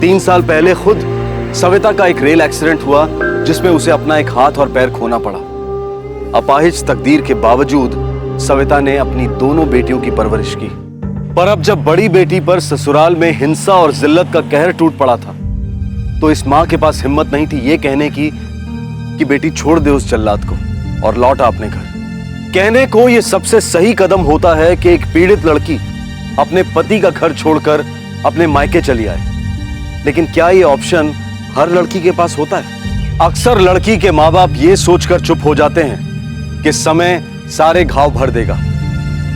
3 साल पहले खुद सविता का एक रेल एक्सीडेंट हुआ जिसमें उसे अपना एक हाथ और पैर खोना पड़ा। अपाहिज तकदीर के बावजूद सविता ने अपनी दोनों बेटियों की परवरिश की, पर अब जब बड़ी बेटी पर ससुराल में हिंसा और जिल्लत का कहर टूट पड़ा था तो इस मां के पास हिम्मत नहीं थी ये कहने की कि बेटी छोड़ दे उस जल्लाद को और लौटा अपने घर। कहने को यह सबसे सही कदम होता है कि एक पीड़ित लड़की अपने पति का घर छोड़कर अपने मायके चली आए, लेकिन क्या यह ऑप्शन हर लड़की के पास होता है? अक्सर लड़की के माँ बाप ये सोचकर चुप हो जाते हैं कि समय सारे घाव भर देगा,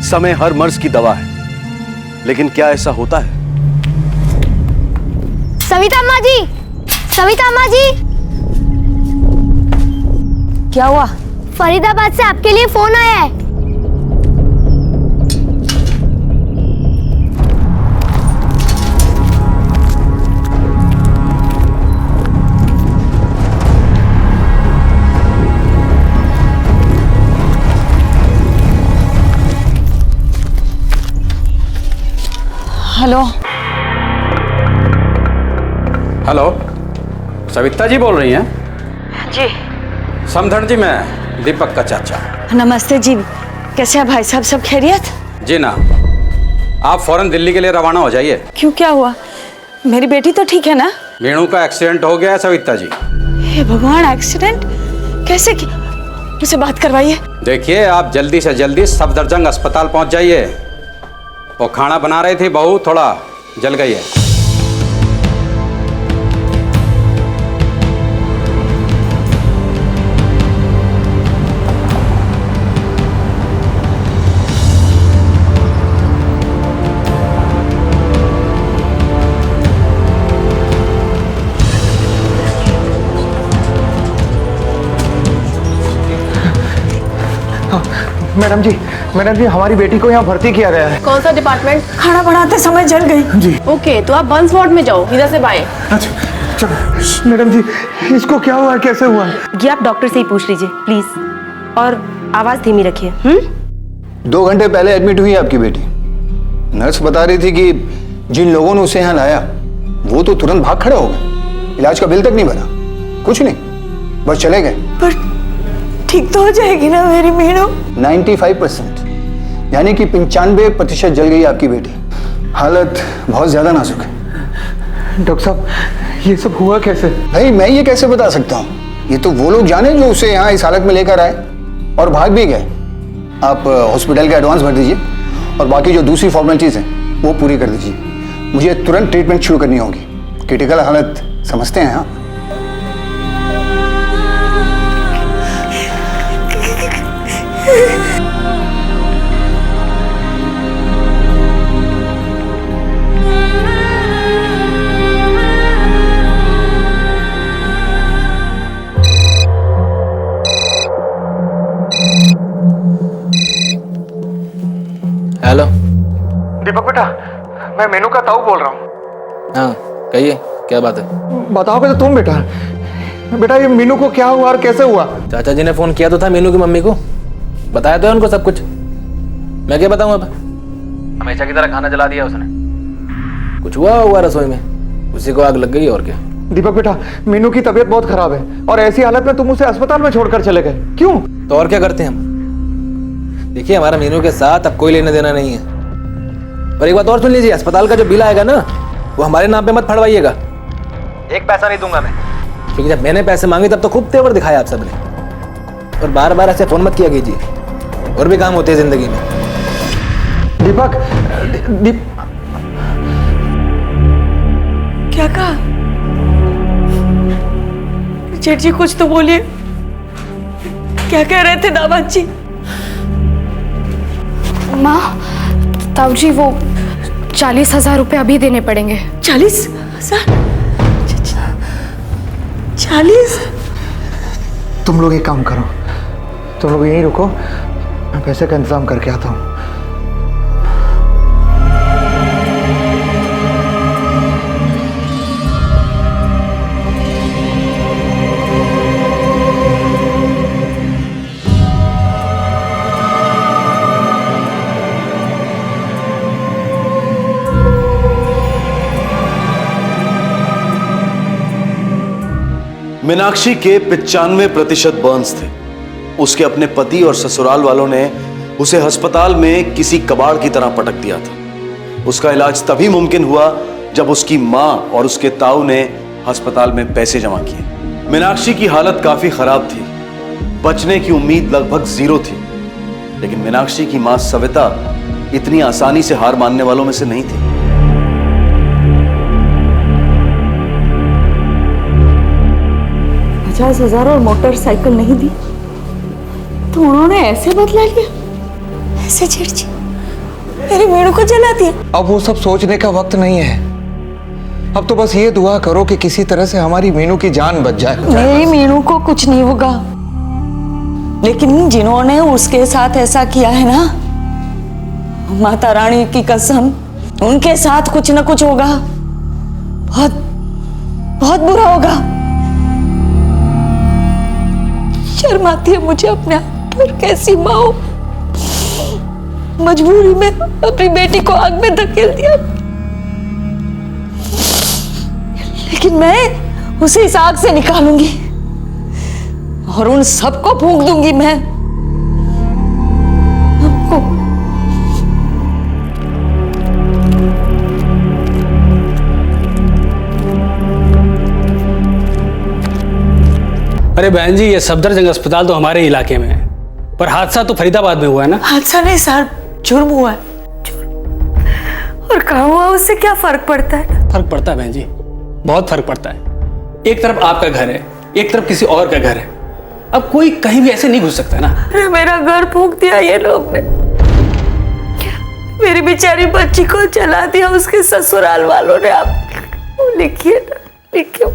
समय हर मर्ज की दवा है, लेकिन क्या ऐसा होता है? सविता अम्मा जी, सविता अम्मा जी। क्या हुआ? फरीदाबाद से आपके लिए फोन आया है। हेलो। हेलो, सविता जी बोल रही हैं? जी। समधन जी, मैं दीपक का चाचा। नमस्ते जी, कैसे हैं भाई साहब, सब खैरियत? जी ना, आप फौरन दिल्ली के लिए रवाना हो जाइए। क्यों, क्या हुआ? मेरी बेटी तो ठीक है ना? वीणु का एक्सीडेंट हो गया है सविता जी। हे भगवान, एक्सीडेंट कैसे? मुझसे बात करवाइए। देखिए, आप जल्दी से जल्दी सफदरजंग अस्पताल पहुंच जाइए। वो खाना बना रही थी बहू, थोड़ा जल गई है। मैडम जी हमारी बेटी को यहाँ भर्ती किया गया है। कौन सा डिपार्टमेंट? खाना बनाते समय जल गई। जी। ओके, तो आप बंस वार्ड में जाओ, इधर से बाएं। अच्छा, चलो। मैडम जी, इसको क्या हुआ, कैसे हुआ? ये आप डॉक्टर से ही पूछ लीजिए प्लीज, और आवाज धीमी रखिए। 2 घंटे पहले एडमिट हुई आपकी बेटी। नर्स बता रही थी कि जिन लोगों ने उसे यहाँ लाया वो तो तुरंत भाग खड़े हो गए, इलाज का बिल तक नहीं भरा, कुछ नहीं, बस चले गए। पर ठीक तो हो जाएगी ना मेरी मीनू? 95%, यानी कि 95% जल गई आपकी बेटी। हालत बहुत ज्यादा नाजुक है। डॉक्टर साहब, ये सब हुआ कैसे? भाई मैं ये कैसे बता सकता हूँ, ये तो वो लोग जाने जो उसे यहाँ इस हालत में लेकर आए और भाग भी गए। आप हॉस्पिटल का एडवांस भर दीजिए और बाकी जो दूसरी फॉर्मेलिटीज हैं वो पूरी कर दीजिए। मुझे तुरंत ट्रीटमेंट शुरू करनी होगी, क्रिटिकल हालत समझते हैं। हाँ, हेलो दीपक बेटा, मैं मेनू का ताऊ बोल रहा हूँ। हाँ कहिए, क्या बात है? बताओगे तो तुम बेटा। बेटा ये मीनू को क्या हुआ और कैसे हुआ? चाचा जी ने फोन किया तो था मीनू की मम्मी को, बताया तो है उनको सब कुछ। मैं क्या बताऊं अब? हमेशा की तरह खाना जला दिया उसने। कुछ हुआ रसोई में, उसी को आग लग गई और क्या। दीपक बेटा, मीनू की तबीयत बहुत खराब है और ऐसी हालत में तुम उसे अस्पताल में छोड़कर चले गए, क्यों? तो और क्या करते हैं हम? देखिए, हमारा मीनू के साथ अब कोई लेना देना नहीं है। पर एक बात और सुन लीजिए, अस्पताल का जो बिल आएगा ना, वो हमारे नाम पे मत फड़वाइएगा। 1 पैसा नहीं दूंगा मैं, क्योंकि जब मैंने पैसे मांगे तब तो खूब तेवर दिखाया आप सबने। और बार बार ऐसे फोन मत किया कीजिए, और भी काम होते हैं जिंदगी में। दीपक, क्या कहा? जेठ जी कुछ तो बोलिए, क्या कह रहे थे दामाद जी? माँ, ताऊ जी वो 40,000 रुपये अभी देने पड़ेंगे। 40,000? 40? तुम लोग एक काम करो, तुम लोग यहीं रुको, मैं पैसे का इंतजाम करके आता हूँ। मीनाक्षी के 95% बर्न्स थे। उसके अपने पति और ससुराल वालों ने उसे अस्पताल में किसी कबाड़ की तरह पटक दिया था। उसका इलाज तभी मुमकिन हुआ जब उसकी मां और उसके ताऊ ने अस्पताल में पैसे जमा किए। मीनाक्षी की हालत काफी खराब थी, बचने की उम्मीद लगभग 0 थी। लेकिन मीनाक्षी की मां सविता इतनी आसानी से हार मानने वालों में से नहीं थी। 50,000 और मोटरसाइकिल नहीं दी तो उन्होंने ऐसे बदला लिया, ऐसे चिड़ची मेरी मीनू को जला दिया। अब वो सब सोचने का वक्त नहीं है। अब तो बस ये दुआ करो कि किसी तरह से हमारी मीनू की जान बच जाए। मेरी मीनू को कुछ नहीं होगा, लेकिन जिन्होंने उसके साथ ऐसा किया है ना, माता रानी की कसम, उनके साथ कुछ ना कुछ होगा, बहुत बहुत बुरा होगा। शर्म आती है मुझे अपने आप पर, कैसी माँ हो, मजबूरी में अपनी बेटी को आग में धकेल दिया। लेकिन मैं उसे इस आग से निकालूंगी और उन सबको फूंक दूंगी मैं। आपको अरे बहन जी, ये सफदरजंग अस्पताल तो हमारे इलाके में है, पर हादसा तो फरीदाबाद में हुआ है ना। हादसा नहीं सर, जुर्म हुआ है। और कहाँ हुआ, उससे क्या फर्क पड़ता है? फर्क पड़ता है बहन जी, बहुत फर्क पड़ता है। एक तरफ आपका घर है, एक तरफ किसी और का घर है। अब कोई कहीं भी ऐसे नहीं घुस सकता ना। अरे मेरा घर फूंक दिया ये लोग ने, मेरी बेचारी बच्ची को जला दिया उसके ससुराल वालों ने। आप लिखिए ना, लिखिए,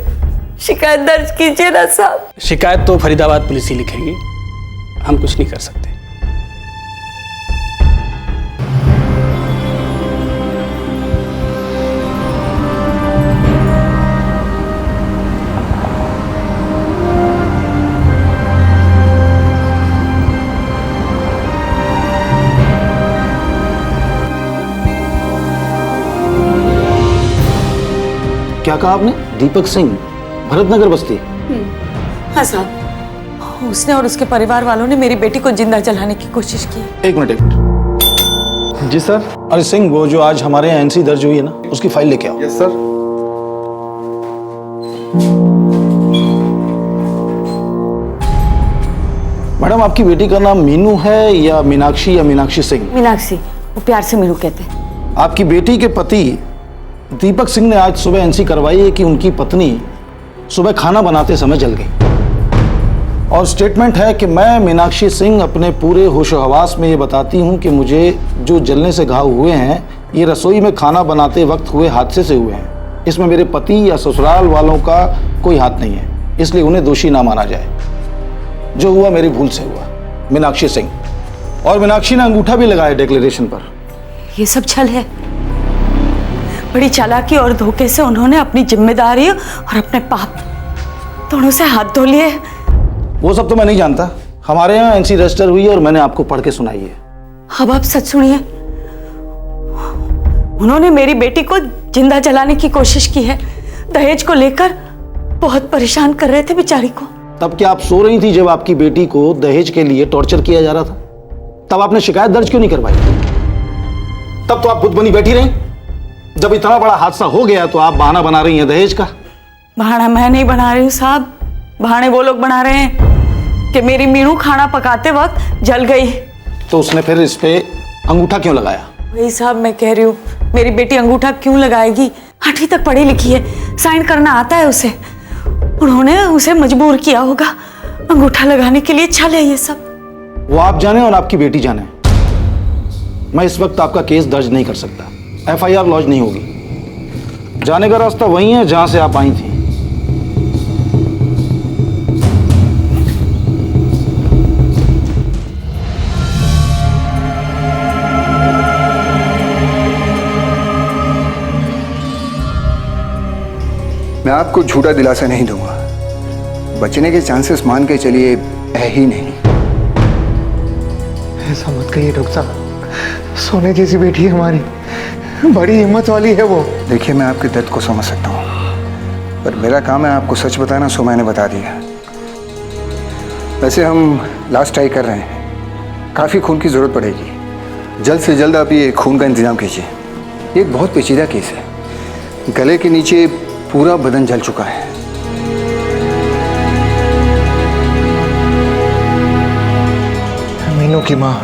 शिकायत दर्ज कीजिए ना साहब। शिकायत तो फरीदाबाद पुलिस ही लिखेगी, हम कुछ नहीं कर सकते। क्या कहा आपने? दीपक सिंह, भरतनगर बस्ती। हाँ साहब, उसने और उसके परिवार वालों ने मेरी बेटी को जिंदा जलाने की कोशिश की। एक मिनट। जी सर। अरे सिंह, वो जो आज हमारे यहाँ एनसी दर्ज हुई है ना, उसकी फाइल लेके आओ। Yes sir. मैडम, आपकी बेटी का नाम मीनू है या मीनाक्षी, या मीनाक्षी सिंह? मीनाक्षी, वो प्यार से मीनू कहते हैं। आपकी बेटी के पति दीपक सिंह ने आज सुबह एनसी करवाई है कि उनकी पत्नी सुबह खाना बनाते समय जल गई। और स्टेटमेंट है कि मैं मीनाक्षी सिंह अपने पूरे होशो हवास में ये बताती हूँ कि मुझे जो जलने से घाव हुए हैं ये रसोई में खाना बनाते वक्त हुए हादसे से हुए हैं। इसमें मेरे पति या ससुराल वालों का कोई हाथ नहीं है, इसलिए उन्हें दोषी ना माना जाए। जो हुआ मेरी भूल से हुआ। मीनाक्षी सिंह। और मीनाक्षी ने अंगूठा भी लगाया डिक्लेरेशन पर। ये सब छल है। बड़ी चालाकी और धोखे से उन्होंने अपनी जिम्मेदारी और अपने पाप दोनों से हाथ धो लिए। वो सब तो मैं नहीं जानता। हमारे यहाँ एनसी रजिस्टर हुई है और मैंने आपको पढ़ के सुनाई है। अब आप सच सुनिए, उन्होंने मेरी बेटी को जिंदा जलाने की कोशिश की है। दहेज को लेकर बहुत परेशान कर रहे थे बेचारी को। तब क्या आप सो रही थी जब आपकी बेटी को दहेज के लिए टॉर्चर किया जा रहा था? तब आपने शिकायत दर्ज क्यों नहीं करवाई? तब तो आप खुद बनी बैठी रही। जब इतना बड़ा हादसा हो गया तो आप बहाना बना रही हैं दहेज का। बहाना मैं नहीं बना रही हूँ साहब, बहाने वो लोग बना रहे हैं कि मेरी मीनू खाना पकाते वक्त जल गई। तो उसने फिर इस पे अंगूठा क्यों लगाया? वही साहब मैं कह रही हूँ, मेरी बेटी अंगूठा क्यों लगाएगी? 8वीं तक पढ़ी लिखी है, साइन करना आता है उसे। उन्होंने उसे मजबूर किया होगा अंगूठा लगाने के लिए। छल है ये सब। वो आप जाने और आपकी बेटी जाने। मैं इस वक्त आपका केस दर्ज नहीं कर सकता। FIR लॉन्च नहीं होगी। जाने का रास्ता वही है जहां से आप आई थी। मैं आपको झूठा दिलासा नहीं दूंगा। बचने के चांसेस मान के चलिए है ही नहीं। ऐसा मत कहिए डॉक्टर साहब, सोने जैसी बेटी है हमारी, बड़ी हिम्मत वाली है वो। देखिए, मैं आपके दर्द को समझ सकता हूँ, पर मेरा काम है आपको सच बताना, सो मैंने बता दिया। वैसे हम लास्ट ट्राई कर रहे हैं, काफ़ी खून की ज़रूरत पड़ेगी। जल्द से जल्द आप ये खून का इंतज़ाम कीजिए। ये एक बहुत पेचीदा केस है। गले के नीचे पूरा बदन जल चुका है। मीनू की माँ,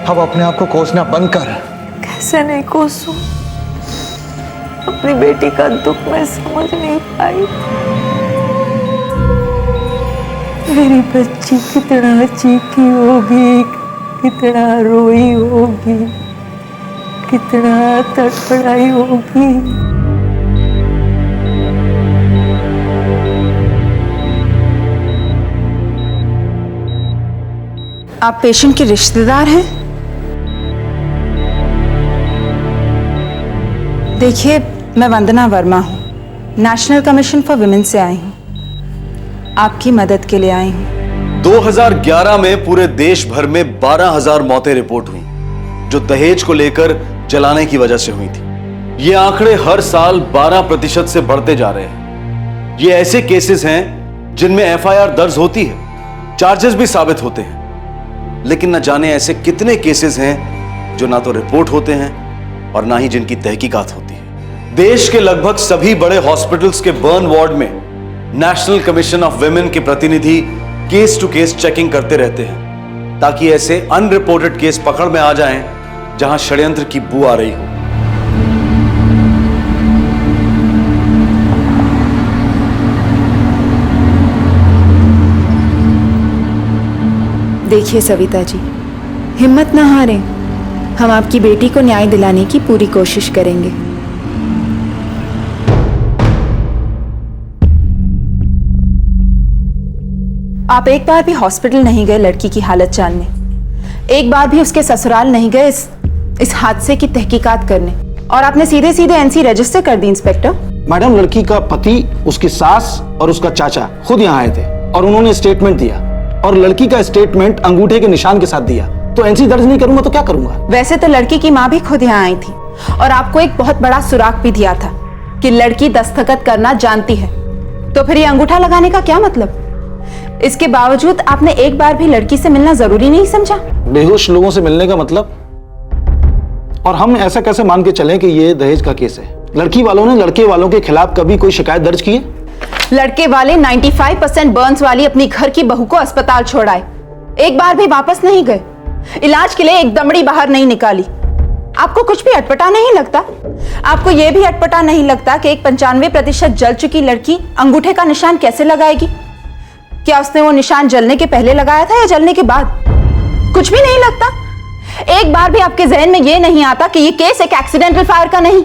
अब अपने आप को कोसना बंद कर। कैसे नहीं कोसूं? अपनी बेटी का दुख मैं समझ नहीं पाई। मेरी बच्ची कितना चीखी होगी, कितना रोई होगी, कितना तड़फड़ाई होगी। आप पेशेंट के रिश्तेदार हैं? देखिए, मैं वंदना वर्मा हूँ, नेशनल कमीशन फॉर विमेन से आई हूँ, आपकी मदद के लिए आई हूँ। 2011 में पूरे देश भर में 12,000 मौतें रिपोर्ट हुई जो दहेज को लेकर जलाने की वजह से हुई थी। ये आंकड़े हर साल 12% से बढ़ते जा रहे हैं। ये ऐसे केसेस हैं जिनमें एफआईआर दर्ज होती है, चार्जेस भी साबित होते हैं, लेकिन न जाने ऐसे कितने केसेस हैं जो ना तो रिपोर्ट होते हैं और ना ही जिनकी तहकीकात होती है। देश के लगभग सभी बड़े हॉस्पिटल्स के बर्न वार्ड में नेशनल कमीशन ऑफ विमेन के प्रतिनिधि केस टू केस चेकिंग करते रहते हैं ताकि ऐसे अनरिपोर्टेड केस पकड़ में आ जाएं जहां षड्यंत्र की बू आ रही हो। देखिए सविता जी, हिम्मत ना हारें, हम आपकी बेटी को न्याय दिलाने की पूरी कोशिश करेंगे। आप एक बार भी हॉस्पिटल नहीं गए लड़की की हालत जानने, एक बार भी उसके ससुराल नहीं गए इस हादसे की तहकीकात करने, और आपने सीधे सीधे एनसी रजिस्टर कर दी इंस्पेक्टर। मैडम, लड़की का पति, उसकी सास और उसका चाचा खुद यहाँ आए थे और उन्होंने स्टेटमेंट दिया, और लड़की का स्टेटमेंट अंगूठे के निशान के साथ दिया, तो एनसी दर्ज नहीं करूंगा तो क्या करूंगा? वैसे तो लड़की की माँ भी खुद यहाँ आई थी और आपको एक बहुत बड़ा सुराग भी दिया था कि लड़की दस्तखत करना जानती है, तो फिर ये अंगूठा लगाने का क्या मतलब? इसके बावजूद आपने एक बार भी लड़की से मिलना जरूरी नहीं समझा? बेहोश लोगों से मिलने का मतलब? और हम ऐसा कैसे मान के चलें कि ये दहेज का केस है? लड़की वालों ने लड़के वालों के खिलाफ कभी कोई शिकायत दर्ज की है? लड़के वाले 95% बर्न्स वाली अपनी घर की बहू को अस्पताल छोड़ाए, एक बार भी वापस नहीं गए, इलाज के लिए एक दमड़ी बाहर नहीं निकाली। आपको कुछ भी अटपटा नहीं लगता? आपको यह भी अटपटा नहीं लगता कि एक 95% जल चुकी लड़की अंगूठे का निशान कैसे लगाएगी? क्या उसने वो निशान जलने के पहले लगाया था या जलने के बाद? कुछ भी नहीं लगता? एक बार भी आपके जहन में यह नहीं आता कि ये केस एक एक्सीडेंटल फायर का नहीं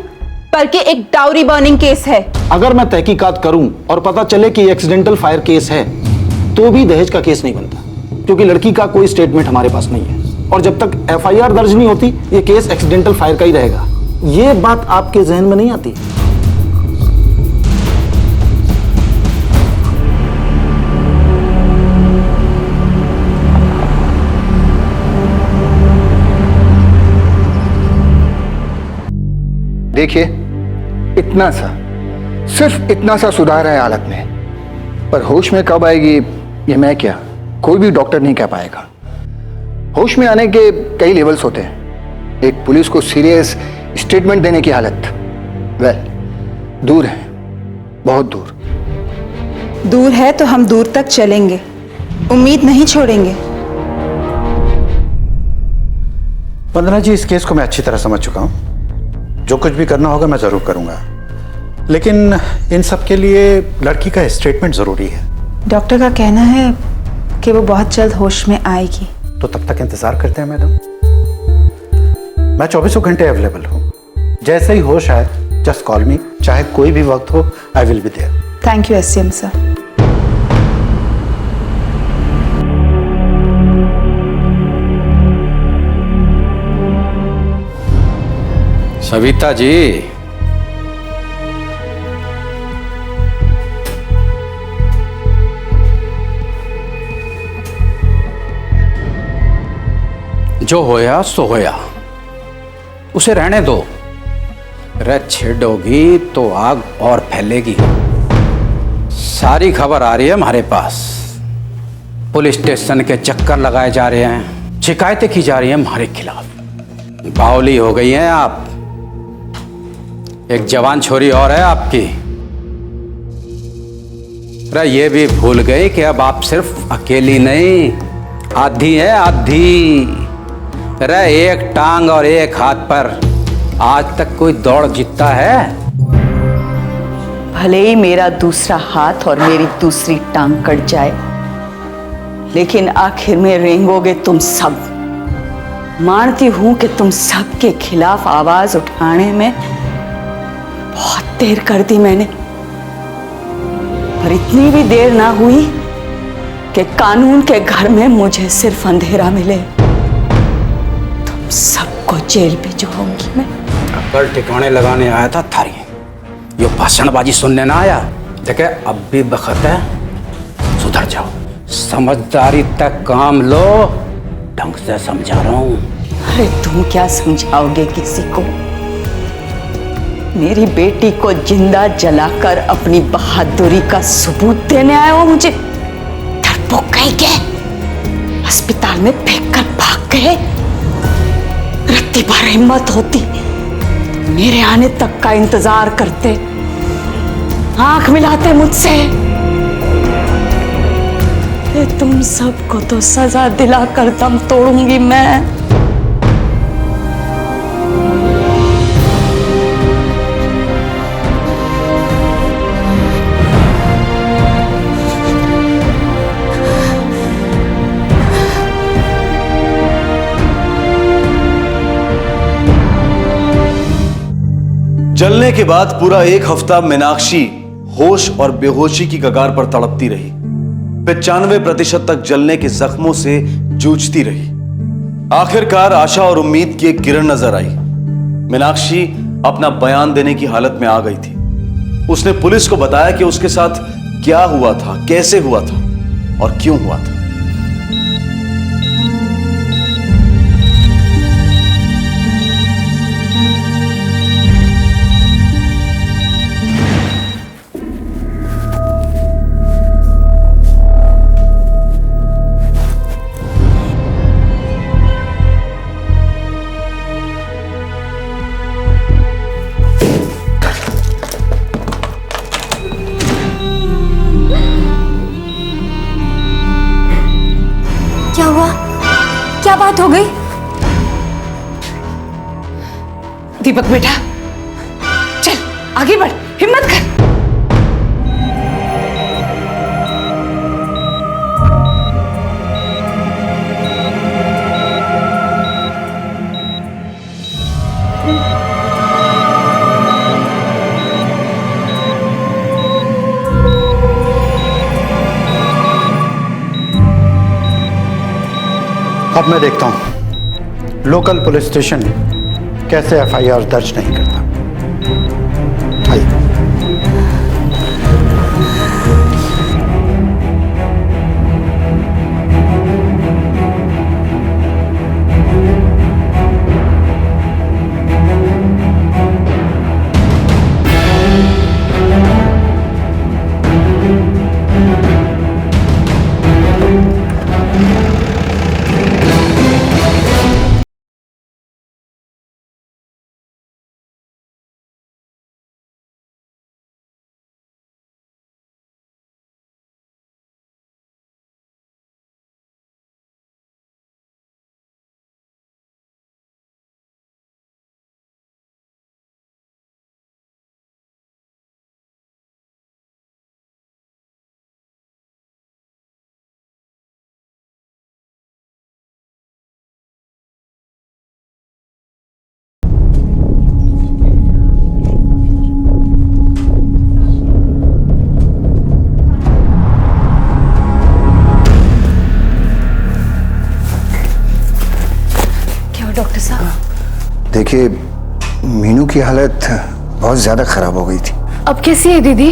बल्कि एक डाउरी बर्निंग केस है? अगर मैं तहकीकात करूं और पता चले कि एक्सीडेंटल फायर केस है तो भी दहेज का केस नहीं बनता, क्योंकि लड़की का कोई स्टेटमेंट हमारे पास नहीं है, और जब तक एफआईआर दर्ज नहीं होती ये केस एक्सीडेंटल फायर का ही रहेगा। ये बात आपके जहन में नहीं आती? देखिए, इतना सा, सिर्फ इतना सा सुधार है हालत में, पर होश में कब आएगी ये मैं क्या, कोई भी डॉक्टर नहीं कह पाएगा। होश में आने के कई लेवल्स होते हैं। एक पुलिस को सीरियस स्टेटमेंट देने की हालत, दूर है, बहुत दूर। दूर है तो हम दूर तक चलेंगे, उम्मीद नहीं छोड़ेंगे। वंदना जी, इस केस को मैं अच्छी तरह समझ चुका हूं। जो कुछ भी करना होगा मैं जरूर करूंगा, लेकिन इन सब के लिए लड़की का स्टेटमेंट जरूरी है। डॉक्टर का कहना है कि वो बहुत जल्द होश में आएगी। तो तब तक इंतजार करते हैं मैडम। मैं 24 घंटे अवेलेबल हूँ, जैसे ही होश आए जस्ट कॉल मी, चाहे कोई भी वक्त हो, I will be there. Thank you SM sir. Savita ji, जो होया सो होया, उसे रहने दो। रत छेड़ोगी तो आग और फैलेगी। सारी खबर आ रही है हमारे पास, पुलिस स्टेशन के चक्कर लगाए जा रहे हैं, शिकायतें की जा रही हैं हमारे खिलाफ। बावली हो गई हैं आप। एक जवान छोरी और है आपकी। अरे ये भी भूल गई कि अब आप सिर्फ अकेली नहीं, आधी है आधी। अरे एक टांग और एक हाथ पर आज तक कोई दौड़ जीतता है? भले ही मेरा दूसरा हाथ और मेरी दूसरी टांग कट जाए, लेकिन आखिर में रेंगोगे तुम सब। मानती हूं कि तुम सबके खिलाफ आवाज उठाने में बहुत देर कर दी मैंने, पर इतनी भी देर ना हुई कि कानून के घर में मुझे सिर्फ अंधेरा मिले। तुम सबको जेल भिजवाऊंगी मैं। अकल ठिकाने लगाने आया था थारी, यो भाषणबाजी सुनने ना आया। देखे अब भी वक्त है, सुधर जाओ, समझदारी तक काम लो, ढंग से समझा रहा हूं। अरे तुम क्या समझाओगे किसी को? मेरी बेटी को जिंदा जलाकर अपनी बहादुरी का सबूत देने आए हो मुझे? डरपोक कहीं के अस्पताल में फेंक कर भाग गए। रत्ती भर हिम्मत होती मेरे आने तक का इंतजार करते, आंख मिलाते मुझसे। तुम सबको तो सजा दिलाकर दम तोड़ूंगी मैं। जलने के बाद पूरा एक हफ्ता मीनाक्षी होश और बेहोशी की कगार पर तड़पती रही। 95% तक जलने के जख्मों से जूझती रही। आखिरकार आशा और उम्मीद की एक किरण नजर आई। मीनाक्षी अपना बयान देने की हालत में आ गई थी। उसने पुलिस को बताया कि उसके साथ क्या हुआ था, कैसे हुआ था और क्यों हुआ था। क्या हुआ? क्या बात हो गई? दीपक बेटा, चल आगे बढ़, हिम्मत कर। अब मैं देखता हूं लोकल पुलिस स्टेशन कैसे एफआईआर दर्ज नहीं करता। आइए। डॉक्टर साहब? देखिए, मीनू की हालत बहुत ज्यादा खराब हो गई थी। अब कैसी है दीदी?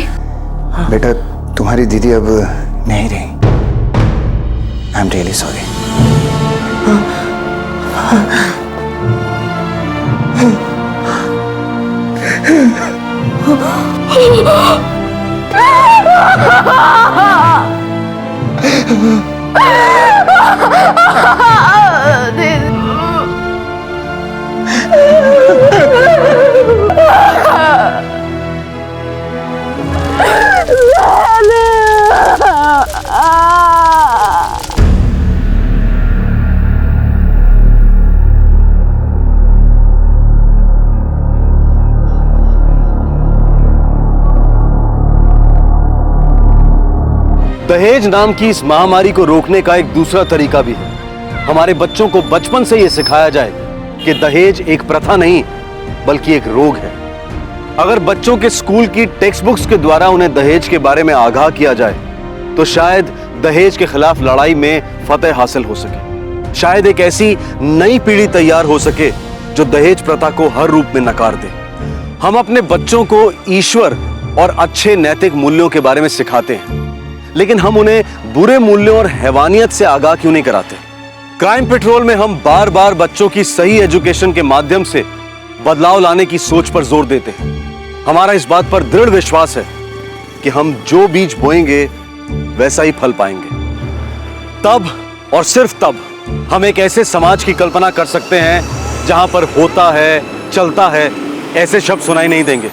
बेटा, तुम्हारी दीदी अब नहीं रही। I am really sorry. दहेज नाम की इस महामारी को रोकने का एक दूसरा तरीका भी है। हमारे बच्चों को बचपन से यह सिखाया जाए कि दहेज एक प्रथा नहीं बल्कि एक रोग है। अगर बच्चों के स्कूल की टेक्स्ट बुक्स के द्वारा उन्हें दहेज के बारे में आगाह किया जाए तो शायद दहेज के खिलाफ लड़ाई में फतेह हासिल हो सके। शायद एक ऐसी नई पीढ़ी तैयार हो सके जो दहेज प्रथा को हर रूप में नकार दे। हम अपने बच्चों को ईश्वर और अच्छे नैतिक मूल्यों के बारे में सिखाते हैं, लेकिन हम उन्हें बुरे मूल्यों और हैवानियत से आगाह क्यों नहीं कराते? क्राइम पेट्रोल में हम बार बार बच्चों की सही एजुकेशन के माध्यम से बदलाव लाने की सोच पर जोर देते हैं। हमारा इस बात पर दृढ़ विश्वास है कि हम जो बीज बोएंगे वैसा ही फल पाएंगे। तब और सिर्फ तब हम एक ऐसे समाज की कल्पना कर सकते हैं जहां पर होता है, चलता है ऐसे शब्द सुनाई नहीं देंगे।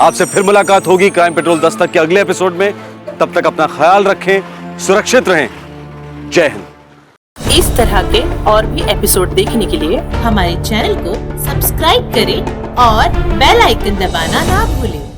आपसे फिर मुलाकात होगी क्राइम पेट्रोल दस्तक के अगले एपिसोड में। तब तक अपना ख्याल रखें, सुरक्षित रहें। जय हिंद। इस तरह के और भी एपिसोड देखने के लिए हमारे चैनल को सब्सक्राइब करें और बेल आइकन दबाना ना भूलें।